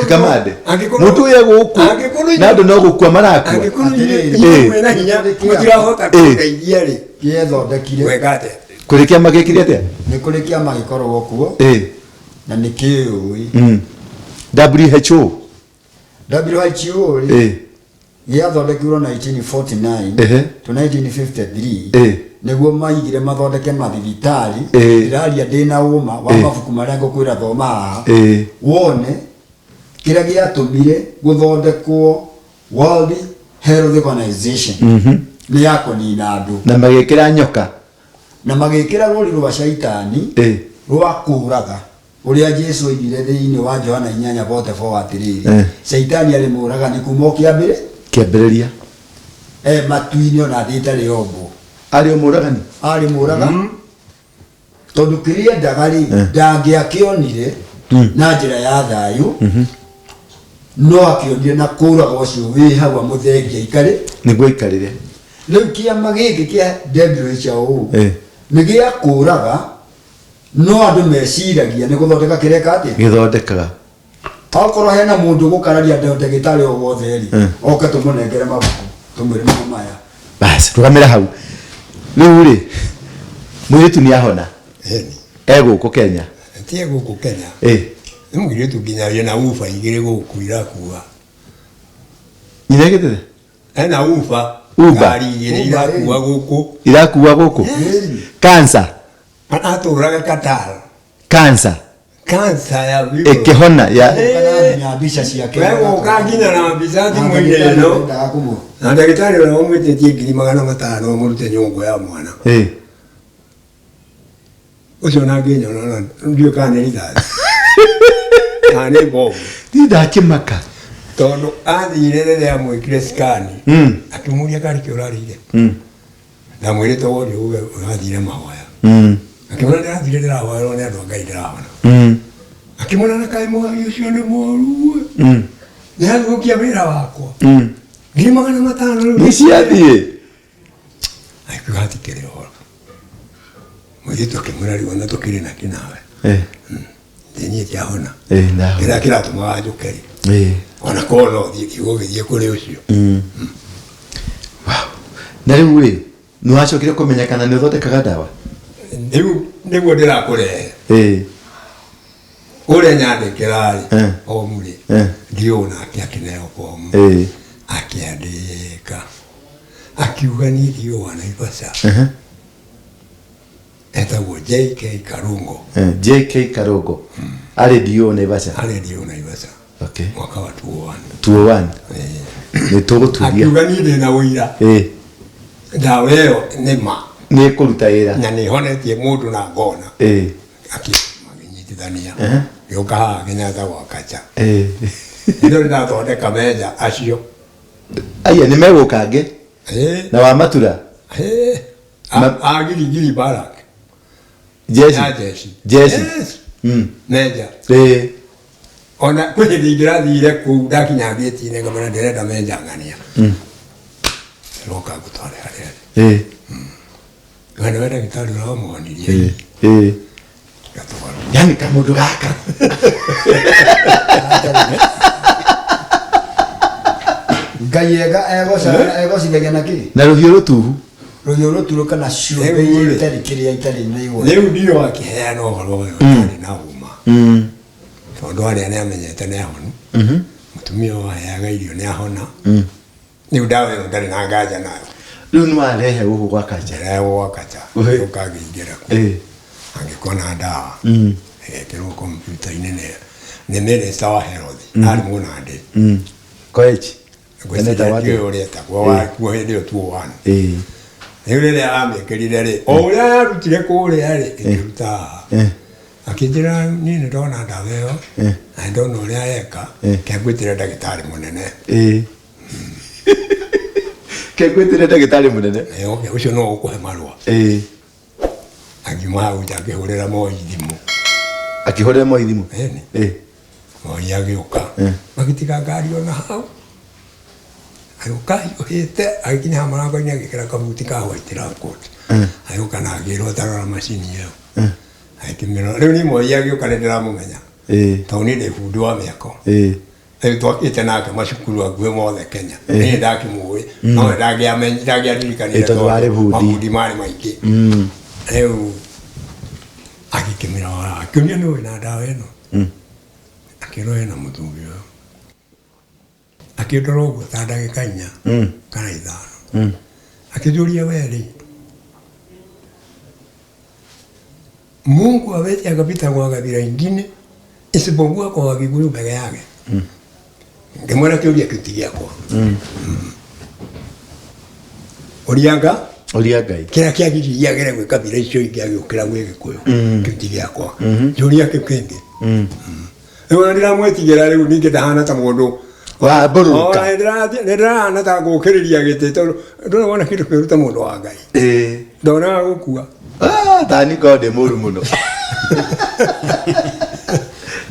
Kamande mũndũ ũyũ gũkũ na andũ no gũkua marakua? Mwĩna hinya mũtirahota kũndeithia-rĩ gĩethondekire weka atĩa? Kũrĩ kĩama gĩkire atĩa? Nĩ kũrĩ kĩama gĩkoragwo kuo na nĩ kĩũĩ. WHO-rĩ gĩathondekirwo 1949 to 1953 nĩguo maigire mathondeke mathibitarĩ. Ndĩraria ndĩna ũma wa mabuku marĩa ngũkwĩra thoma haha wone kĩrĩa gĩatũmire gũthondekwo World Health Organization nĩ ya kũnina andũ na magĩkĩra nyoka na magĩkĩra rũri rwa caitani rwa kũũraga ũrĩa Jesũ oigire thĩinĩ wa Johana 8:44 atĩrĩrĩ caitani arĩ mũũragani kuuma kĩambĩrĩria matu-inĩ ona thĩ itarĩ ombo. Arĩ mũũragani? Arĩ mũũragani tondũ kĩrĩa endaga-rĩ ndangĩakĩonire na njĩra ya thayũ no akĩonire na kũũraga ũcio wĩ hau amũthengia aikare nĩguo aikarĩre. Rĩu kĩama gĩkĩ kĩa WHO nĩ gĩa kũũraga no andũ meciragia nĩ gũthondeka kĩreka atĩa? Gĩthondekaga. Okorwo hena mũndũ gũkararia ndagĩtarĩ o wothe-rĩ oke tũmũnengere mabuku tũmwĩre maya. Basi rũgamĩra hau. Rĩu-rĩ mũirĩtu nĩahona? Gũkũ Kenya? Ti gũkũ Kenya. Nĩ mũirĩtu nginyagia na uba igĩrĩ gũkũ irakua. Nyina gĩtete? Ena uba. Ngari igĩrĩ irakua gũkũ. Irakua gũkũ? Cancer? Atũraga Qatar. Cancer? Cancer ya vivo. Ĩkĩhona ya mbica ciake. Wegoka nginya na mbica thimũ-inĩ ĩno. Na ndagĩtarĩ ũrĩa ũmwĩtĩtie 500 mũrute nyũngũ ya mwana. Ũcio na ngĩnyona ndiũĩ kana nĩ rithathi. Na nĩ bomu. Ndakĩmaka. Tondũ athire rĩrĩa amwĩkire scan akĩmũria karĩ kĩ ũrarĩire. Na mwĩrĩte wothe ũrathire mahoya. Akĩmwĩra ndĩrathire ndĩrahoerwo nĩ andũ a Ngai ndĩrahona. Akĩmwĩra na kaĩ mũhari ũcio nĩ mũru. Nĩ athũkia wĩra wakwa. 500 rĩu. Nĩ ciathiĩ. Akiuga hatikĩrĩ ũhoro. Mũirĩtu akĩmwĩra rĩu ona tũkĩrĩ na kĩnawe. Niĩ ndiahona. Kĩrĩa kĩratũmaga njũke-rĩ. Ona korwo no ũthiĩ kiugo gĩthiĩ kũrĩ ũcio. Na rĩu rĩ nĩ wacokire kũmenya kana nĩ ũthondekaga ndawa? Rĩu nĩguo ndĩrakũrehe ũrĩa nyandĩkĩra rĩ omu rĩ ndiũna akĩakĩneo komu akĩandĩka akiuga niĩ ndiũa Naivasha etagwo JK Karungo. JK Karungo arĩ dio Naivasha? Arĩ dio Naivasha. Okay. Mwaka wa 201 nĩ tũgũturia akiuga niĩ ndĩna ũira ndawa ĩyo nĩ ma nĩ kũruta wĩra na nĩ honetie mũndũ na ngona akĩnyitithania gĩũka haha Kenyatta gwa Kacha ndio ndathondeka meja acio aya nĩ megũkange na wa matura agirigiri barak Jesse meja ona kwenye ndirathire kuu ndakinya ngĩti-inĩ ngamana ndĩrenda meja ng'ania roka gũtware harĩa Wana wenda gitari wa mwanirie. Yani kamundu gaka. Gayega ego sigaga naki. Na ruhiũ rutuhu. Ruhiũ rutuhu kana ciũmbe itari kiria itari nĩigwa. Rĩu ndio akiheana ũhoro ũyũ ũtarĩ na uma. Tondũ arĩa nĩ amenyete nĩ ahonu. Mũtumia ũyũ aheaga irio nĩ ahona. Rĩu ndawa ĩyo ndarĩ na nganja nayo. Rĩu nĩ warehe gũkũ gwa Kacha. Gwa Kacha. Ũkangĩingĩra kũ. Angĩkona ndawa. Ĩgekĩrwo kompiuta-inĩ nĩ Minister wa Health. Arĩ Mũnandĩ. Koech. Gwĩciria ũyũ ũrĩa etagwo wakuo hĩndĩ ĩyo 201. Rĩu rĩrĩa amĩkĩrire rĩ, o ũrĩa yarutire kũrĩa rĩ, ĩkĩruta haha. Akĩnjĩra niĩ nĩ ndona ndawa ĩyo, na ndona ũrĩa yeka, kengwĩtire ndagĩtarĩ mũnene. Kengwĩtire ndagĩtarĩ mũnene? Ũcio no ũkũhe marũa. Akiuma hau nja akĩhũrĩra Moi thimũ. Akĩhũrĩra Moi thimũ? Moi agĩũka. Magĩtiga ngari ona hau. Agĩũka hiũhĩte, agĩkinya haha mũrango-inĩ agĩkĩra kabuti ka white raincoat. Agĩũka na akĩĩrwo tarora macini ĩyo. Akĩmĩrora. Rĩu niĩ Moi agĩũka nĩ ndĩramũmenya. Tondũ niĩ ndĩ bundi wa mĩako. Rĩu twakĩte nake macukuru akuhĩ mothe Kenya. Niĩ ndakĩmũĩ. No ndangĩaririkanire tondũ mabundi marĩ maingĩ. Rĩu agĩkĩmĩrora. Akĩũria nĩ ũĩ na ndawa ĩno. Akĩĩrwo ĩna mũthuri ũyũ. Akĩndora ũguo ta ndagĩka 4 kana 5. Akĩnjũria we rĩ, Mungu hawezi akapita kwa kabila ingine isipokuwa kwa Wakikuyu peke yake. Ngemwona kĩũria kĩu ti gĩakwa. Ũria Ngai. Kĩrĩa kĩagiririe agere gwĩ kabila icio ingĩ agĩũkĩra gwĩ Gĩkũyũ. Kĩu ti gĩakwa. Njũria kĩu kĩngĩ. Rĩu ona ndiramwĩtigĩra rĩu ningĩ ndahana ta mũndũ wa mbũrũka. Nĩndĩrahana ta gũũkĩrĩria gĩtĩ tondũ ndona wona kĩndũ kĩruta mũndũ wa Ngai. Ndonaga gũkua. Tani ko ndĩ mũru mũno.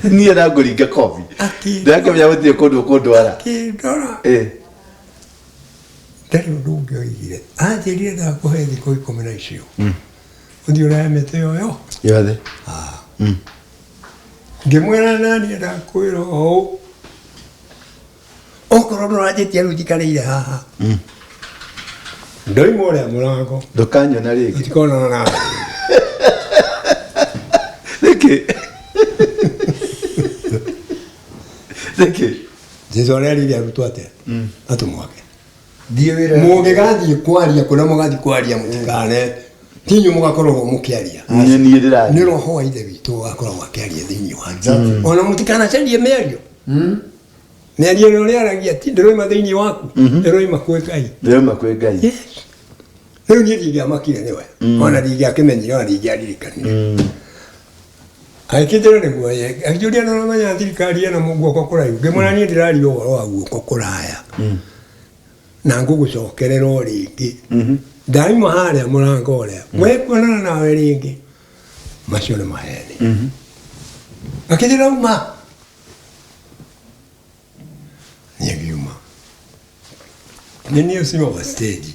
Niĩ ndangũringa kobi. Ndakĩmenya gũtirĩ kũndũ ũkũndwara. Akĩndora. Ndarĩ ũndũ ũngĩ oigire. Anjĩrire ndakũhe thikũ 10 na icio. Ũthiĩ ũraya mĩtĩ ĩyo yothe. Ngĩmwĩra naniĩ ndakwĩra ũũ. Okorwo ndũranjĩtia rĩu njikarĩire haha. Ndoima ũrĩa mũrango. Ndũkanyona rĩngĩ. Tũtikonana nawe. Nĩkĩ? Nĩkĩ? Jesũ arerire arutwo atĩa? Atũmwake. Thiĩ wĩra. Mũngĩgathiĩ kwaria kũrĩa mũgathiĩ kwaria mũtikane. Ti inyuĩ mũgakoragwo mũkĩaria. Niĩ ndĩrathiĩ. Nĩ roho wa ithe witũ ũgakoragwo akĩaria thĩinĩ wanyu. Ona mũtikanacarie mĩario. Mĩario ĩrĩa ũrĩaragia ti ndĩroima thĩinĩ waku. Ndĩroima kwĩ Ngai. Ndĩroima kwĩ Ngai. Rĩu niĩ ndingĩamakire nĩwe. Ona ndingĩakĩmenyire ona ndingĩaririkanire. Agĩkĩnjĩra nĩguo akĩnjũria no ũramenya thirikari ĩna guoko kũraihu. Ngĩmwĩra niĩ ndĩraria ũhoro wa guoko kũraya. Na ngũgũcokerera o rĩngĩ. Ndaima harĩa mũrango ũrĩa. Mwekuonana nawe rĩngĩ. Macio nĩ maheni. Akĩnjĩra uma. Nĩngiuma. Nĩ niĩ ũcio wa stage.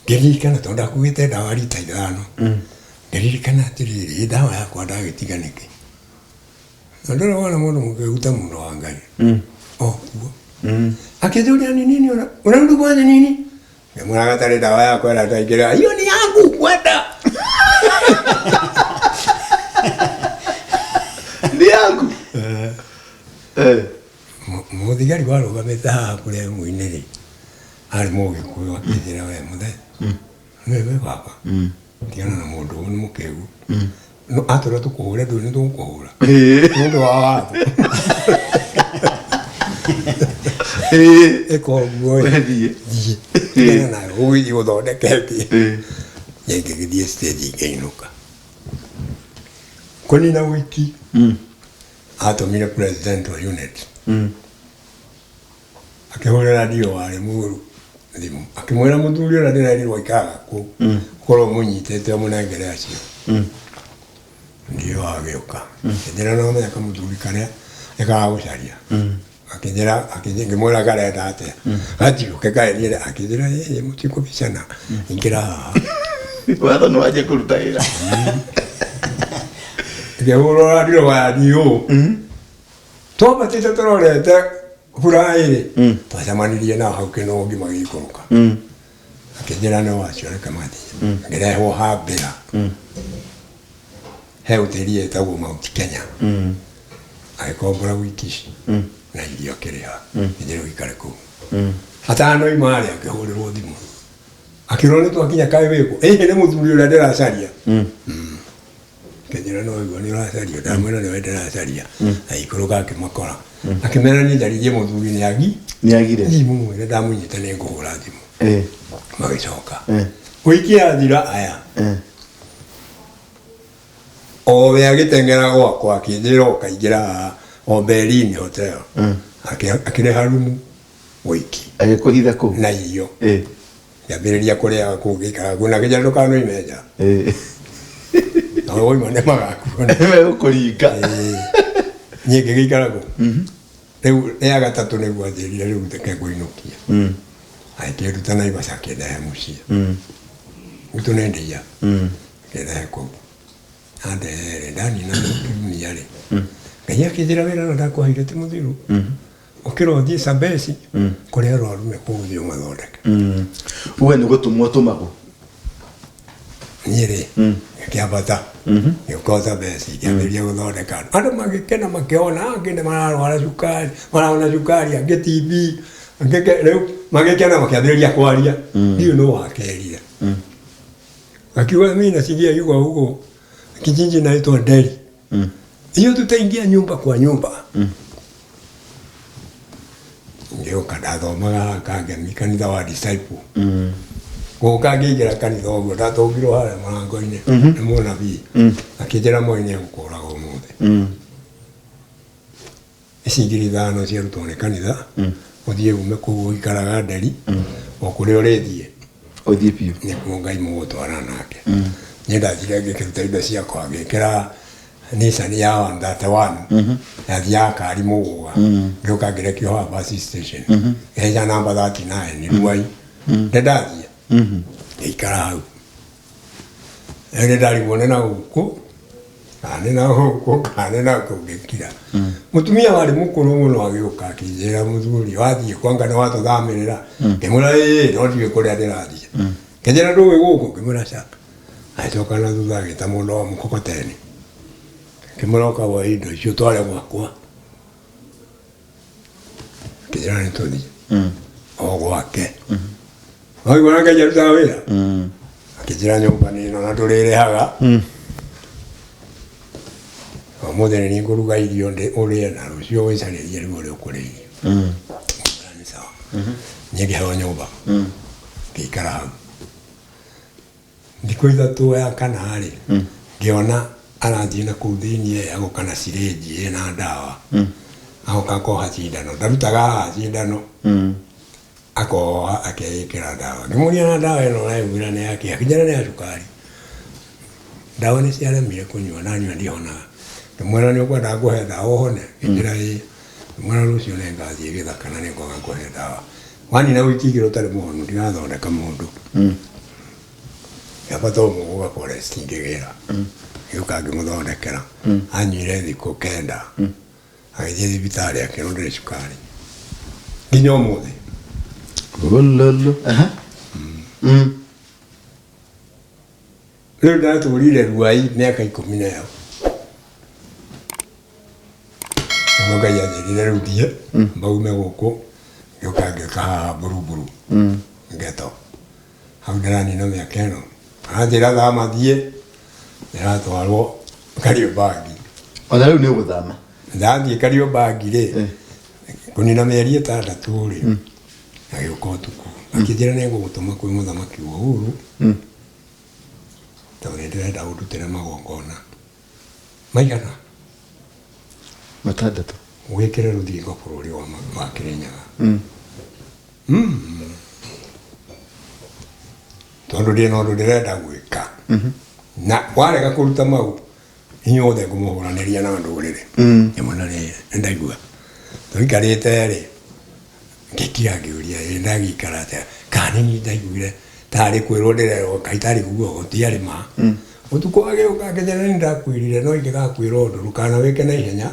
Ngĩririkana tondũ ndakuĩte ndawa rita 5. Ngĩririkana atĩrĩrĩ ndawa yakwa ndagĩtiga nĩkĩ. Na ndĩrona wona mũndũ mũkĩhuta mũno wa Ngai. Okuo. Akĩnjũria nĩ nini ũraruga nini? Mwana gatari dawa yako na taikira. Hiyo ni yangu kwenda. Ni yangu. Muthigari warugamite haha kuria muiniri. Ari Mugikuyu akithira we muthe. Wewe baba. Tiana na mundu ni mukegu. No atura tukuhura ndu ni tukuhura. Mundu wa watu. Eko guoya. Tiana na hui uthondeketi. Yenge githie stage ikainuka. Koni na wiki. Atomire president wa unit. Akihora radio wale muru. Ndimu. Akimwera muthuri ora ndirarirwa ikaga ku. Koro munyitete munengere acio. Ndio ageuka. Ndira no menya kamuthuri kare ekaga gucaria. Akithira mwera kare tate. Atiuke kaerire akithira yeye mutiko bicana. Ingira. Watho no aje kurutaira. Ngehora radio wa radio. Toba tete tororete furaire. Twacamanirie na hau kino ngima gikuruka. Akithira no acio reka mati. Ngira ho habira. He uteri etagwo Mount Kenya. Agikombora wiki na irio kiria. Ndio ikare ku. Atano imari akihuriro thimu. Akirone twakinya kae weko. Ni muthuri ura ndiracaria. Kenya no igwa ni racaria. Ndamwira ni ndiracaria. Aikoroka akimakora. Akimera ni ndarije muthuri ni agire. Thimu ni ndamunyita ni nguhura thimu. Magicoka. Wiki athira aya. Owe agitengera gwakwa akithira okaingira o Berlin hotel. Akireha rumu wiki. Agikuhitha ku. Na iyo. Yambiriria kuria kugikara kuna kijando kano imeja. Awo imane magaku. Ewe kuringa. Nyeke gikara ko. Rĩu ya gatatu nĩguo athirire rĩu teke kuinukia. Aikĩruta na ibasa kĩndahe mũciĩ. Utunendeia. Kĩndahe kũu. Ande ndani na kimia ri. Ngai akithira wira na ndakwahire ti muthiru. Ukirothie Sabesi kuria rwarume kuthio mathondeke. Uwe ni gutumwo tumago. Nyere. Kiabata. Yuko Sabesi kiabiria guthondeka. Andu magikena makiona ngine mararwara cukari, mararona cukari ange TB. Angeke riu magikena makiabiria kwaria. Ndio no wakerire. Akiwa mimi nasikia yuko huko kijiji naitwa Nderi. Hiyo tutaingia nyumba kwa nyumba. Ndio kadadhomaga kage kanitha wa disciple. Gokagira kanitha ogo datogiro hara marango-ine. Mwana bi. Akijera moine gukora umuthe. Icingirithano cia rutone kanitha. Uthie ume ku ikaraga Nderi. Okuri urethie. Uthie pio. Ni kuongai mugutwara nake. Nyenda thire ngĩkĩruta indo ciakwa ngĩkĩra Nissan ya Honda T1 yathia kari mũgũga ngĩũka ngĩrekio haha bus station geja namba 39 nĩ Ruai ndendathia ngĩikara hau nĩ ndarigwo nĩ na gũkũ kana na gũkũ kana na kũngĩkira mũtumia warĩ mũkũrũ mũno agĩũka akĩnjĩra mũthuri wathiĩ kwanga nĩ watũthamĩrĩra ngĩmwĩra no ndigĩ kũrĩa ndĩrathiĩ ngĩnjĩra ndũĩ gũkũ ngĩmwĩra caka aitoka na thutha agĩta mũndũ wa mkokoteni kĩmũroka wa indo icio tware gwakwa kĩnjĩra nĩ tũthiĩ o gwake waigua Ngai arutaga wĩra akĩnjĩra nyũmba nĩ ĩno na tũrĩrĩhaga ũmũthĩ nĩ niĩ ngũruga irio ũrĩe na rũciũ wĩcarĩrie rĩu ũrĩa ũkũrĩa irio nĩ sawa niĩ ngĩheo nyũmba ngĩikara hau ndiko ithatũ ya kana rĩ ngĩona arathiĩ na kũu thĩinĩ agoka na cirinji ĩna ndawa agoka koha cindano ndarutaga haha cindano akoha akeĩkĩra ndawa ngĩmũria na ndawa ĩno ũraigwĩra nĩ yake akĩnjĩra nĩ ya cukari ndawa nĩ ciaremire kũnyua nanyua ndihonaga ngĩmwĩra nĩ ũkwenda ngũhe ndawa ũhone ngĩnjĩra ĩĩ ngĩmwĩra rũciũ nĩ ngathiĩ gĩthaka na nĩ ngwaga ngũhe ndawa wanina wiki igĩrĩ ũtarĩ mũhonu ndigathondeka mũndũ Yapato muga forest ngegera. Yuka ngĩmũthondekera. Anyuire thikũ kenda. Agĩthiĩ thibitarĩ akĩrondera cukari. Nginya ũmũthĩ. Gololo. Rĩu ndatũrire Ruai mĩaka 10 yao. Ngai anjĩrire rĩu thiĩ mbaume gũkũ gĩũka ngĩũka haha Buruburu Ngeto. Hau ndĩranina mĩaka ĩno. Anjĩra thama thiĩ ndĩratwarwo Kariobangi. Ona rĩu nĩ ũgũthama? Ndathiĩ Kariobangi rĩ kũnina mĩeri 6 rĩ agĩũka ũtukũ akĩnjĩra nĩegũgũtũma kwĩ mũthamaki wa Uhuru tondũ ndĩrenda ũndutĩre magongona maigana 6 gwĩkĩra rũthingo bũrũri wa Kirinyaga tondũ ndĩ na ũndũ ndĩrenda gwĩka na warega kũruta mau inyuothe ngũmũhũranĩria na ndũrĩrĩ nyamana nĩndaigua tũikarĩte rĩ ngĩkira ngĩũria ndagĩikara atĩa kana nĩ ndaiguire tarĩ kwĩrwo ndĩrerwo kaitari kuguo gũtiarĩ ma ũtukũ agĩũka akĩnjĩra nĩ ndakwĩrire no ingĩgakwĩra ũndũ ndũkana wĩke na ihenya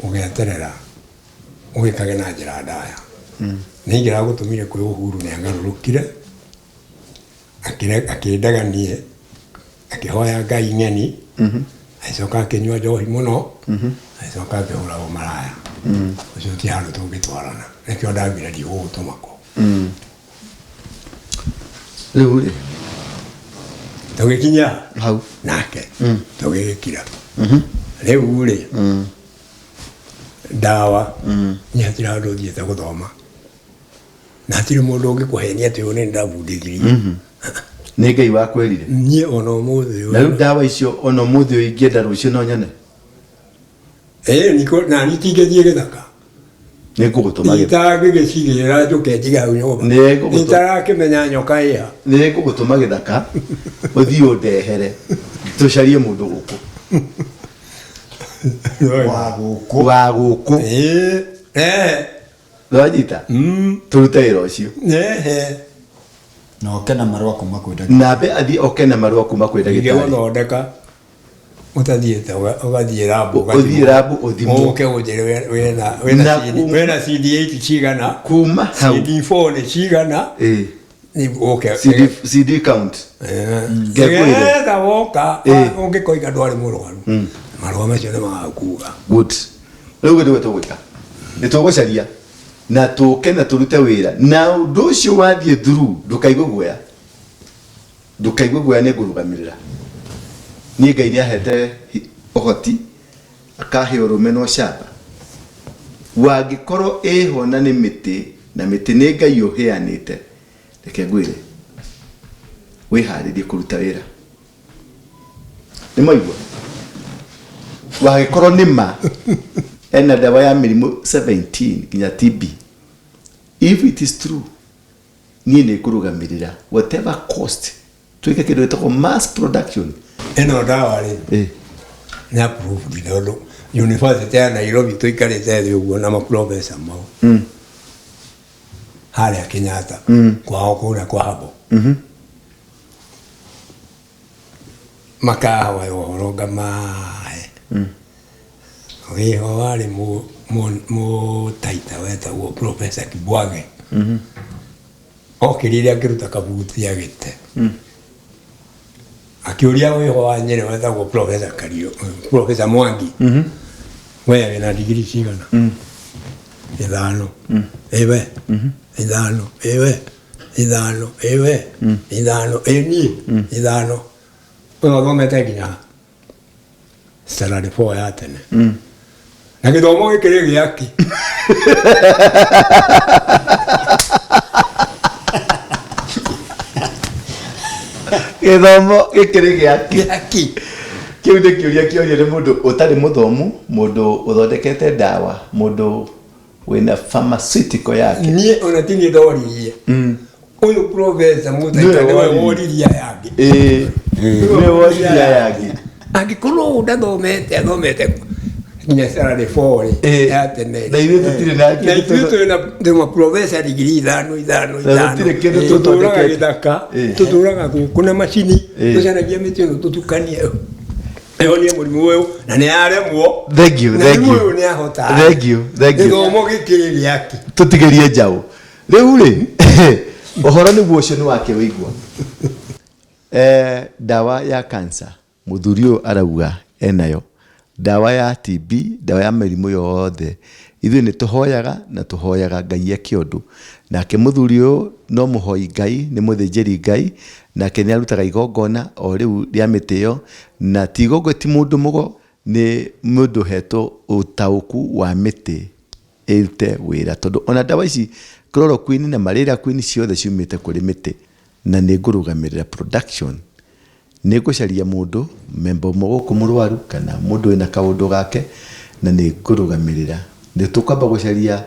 ũgeterera ũgĩkage na njĩra ndaya nĩ ingĩragũtũmire kwĩ Uhuru nĩ agarũrũkire akĩndaganie akĩhoya Ngai ng'eni agĩcoka akĩnyua njohi mũno agĩcoka akĩhũra ũmaraya ũcio ti handũ tũngĩtwarana nĩkĩo ndambire ndigũgũtũma kũ rĩu rĩ tũgĩkinya hau nake tũgĩgĩkira rĩu rĩ ndawa nĩ hatirĩ handũ ũthiĩte gũthoma na hatirĩ mũndũ ũngĩkũhenia atĩ ũyũ nĩ ndabundithirie nĩ Ngai wakwĩrire niĩ ona ũmũthĩ ũyũ na rĩu ndawa icio ona ũmũthĩ ũyũ ingĩenda rũciũ no nyone na niĩ tingĩthiĩ gĩthaka nĩ ngũgũtũma itangĩgĩcigĩrĩra njũke njiga hau nyũmba itarakĩmenya nyoka ĩha nĩ ngũgũtũma gĩthaka ũthiĩ ũndehere tũcarie mũndũ gũkũ wa gũkũ wanyita tũrute wĩra ũcio na oke na marũa kuma kwĩ nambe athiĩ oke na marũa kuma kwĩ ndagĩtarĩ gũthondeka ũtathiĩte ũgathiĩ rabu ũthiĩ rabu ũthimwo ũke ũnjĩre wĩna CD8 cigana kuma hau CD4 nĩ cigana CD count getha woka ũngĩkoiga ndwarĩ mũrwaru marũa macio nĩ magakuga good rĩu gĩtũgĩ tũgwĩka nĩ tũgũcaria na tũke na tũrute wĩra na ũndũ ũcio wathiĩ through ndũkaigue guoya nĩ ngũrũgamĩrĩra niĩ Ngai nĩahete ũhoti akahe ũrũme na ũcamba wangĩkorwo ĩho na nĩ mĩtĩ na mĩtĩ nĩ Ngai ũheanĩte reke ngwĩre wĩharĩrie kũruta wĩra nĩ maigua wangĩkorwo nĩ ma ena dawa ya mĩrimũ 17 nginya TB if it is true niĩ nĩ ngũrũgamĩrĩra whatever cost twĩke kĩndũ gĩtagwo mass production ĩno ndawa rĩ nĩ approved tondũ University ya Nairobi tũikarĩte thĩ ũguo na maprofessor mau harĩa Kenyatta kwao kũrĩa kwa Habo makawa ũhoro ngamahe wĩho warĩ mũtaita wetagwo Professor Kibwage okĩrire akĩruta kabuti agĩte akĩũria wĩho wa Nyerĩ wetagwo Professor Mwangi wewe wĩna digiri cigana 5 ewe 5 ewe 5 ewe 5 eni 5 wewe thomete nginya salary 4 ya tene na gĩthomo gĩkĩrĩ gĩaki gĩthomo gĩkĩrĩ gĩaki kĩu nĩ kĩũria kĩorio nĩ mũndũ ũtarĩ mũthomu mũndũ ũthondekete ndawa mũndũ wĩna pharmaceutical yake niĩ ona ti niĩ ndoririe ũyũ professor mũtaita nĩwe woririe yake nĩwe woririe yake angĩkorwo ndathomete nginya salary 4 ya tene na ithuĩ tũtirĩ na twĩna professor degree 5 tũtũraga gĩthaka tũtũraga gũkũ na macini tũcanagia mĩtĩ ĩno tũtukanie ĩyo nĩ mũrimũ ũyũ na nĩ aremwo thank you nĩ ahota gĩthomo gĩkĩrĩ gĩaki tũtigĩrie njaũ rĩu rĩ Ohoro ni guocio ni wake wigwa. Dawa ya cancer muthurio arauga enayo. Dawa ya TB, dawa ya mĩrimũ yothe. Ithuĩ nĩ tuhoyaga na tuhoyaga Ngai akĩondu. Nake muthurio no muhoi Ngai, nĩ mũthĩnjĩri Ngai, nake nĩ arutaga igongona o rĩu rĩa mĩtĩ ĩyo, na ti igongona ti mũndũ mũgo, nĩ mũndũ hetwo ũtaũku wa mĩtĩ ĩrute wĩra. Tondũ ona dawa ici chloroquine na malaria queen ciothe ciumĩte kũrĩ mĩtĩ, na nĩ ngũrũgamĩrĩra production. Nĩ ngũcaria mũndũ member mũgũkũ mũrwaru kana mũndũ wĩna kaũndũ gake, na nĩ ngũrũgamĩrĩra. Nĩ tũkwamba gũcaria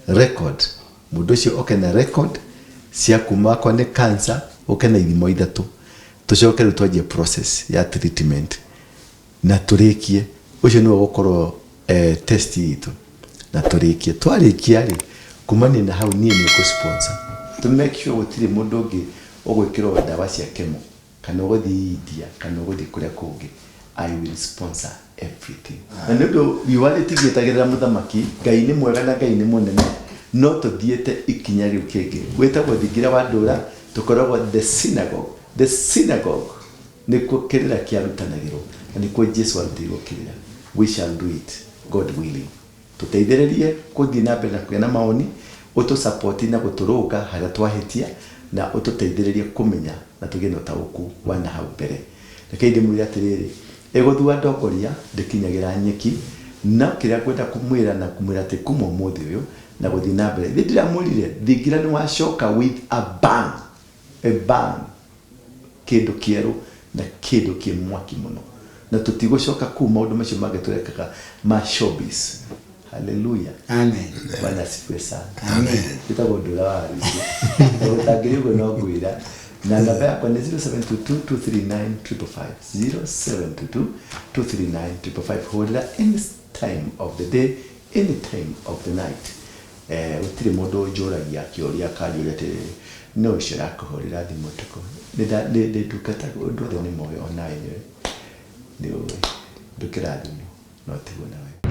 record, mũndũ ũcio oke na record cia kuma kwa nĩ cancer, oke na ithimo ithatũ, tũcoke rĩu twanjie process ya treatment na tũrĩkie. Ũcio nĩwe gũkorwo test itũ na tũrĩkie. Twarĩkia rĩ, kumania na hau niĩ nĩ ngũ-sponsor to make sure gũtirĩ mũndũ ũngĩ ũgwĩkĩrwo dawa cia chemo kana ũgũthiĩ India kana ũgũthiĩ kũrĩa kũngĩ. I will sponsor everything. Na nĩ ũndũ riũa rĩtigĩtagĩrĩra mũthamaki, Ngai nĩ mwega na Ngai nĩ mũnene, no tũthiĩte ikinya rĩu kĩngĩ. Gwĩtagwo thingira wa ndũra, tũkoragwo the synagogue. The synagogue nĩkuo kĩrĩra kĩarutanagĩrwo, na nĩkuo Jesu arutĩirwo kĩrĩra. We shall do it, God willing. Tũteithĩrĩrie gũthiĩ na mbere na kũgĩa na maoni, ũtũ-support na gũtũrũnga harĩa twahĩtia, na ũtũteithĩrĩrie kũmenya na tũgĩe na ũtaũku wa na hau mbere. Reke ndĩmwĩre atĩrĩrĩ, egũthua ndongoria ndĩkinyagĩra nyeki, na kĩrĩa ngwenda kũmwĩra na kũmwĩra atĩ kuma ũmũthĩ ũyũ na gũthiĩ na mbere. Thĩ ndiramwĩrire thingira nĩ wacoka with a bang, a bang, kĩndũ kĩerũ na kĩndũ kĩ mwaki mũno, na tũtigũcoka kuu maũndũ macio mangĩ tũrekaga ma showbiz. Hallelujah. Amen. Bwana asifiwe sana. Amen. Gĩtagwo ndũra wa rũingĩ. Ũtangĩrĩ ũguo no ngwĩra. Na namba yakwa nĩ 0722239555. 0722239555. Hũrĩra any time of the day, any time of the night. Gũtirĩ mũndũ njũragia kĩũria kanjũria atĩrĩrĩ, no ũcio arakũhũrĩra thimũ ũtukũ. Nĩ ndungataga ũndũ othe nĩ moĩ ona enyewe. Nĩ ũĩ ndũkĩrathimwo no tigwo nawe.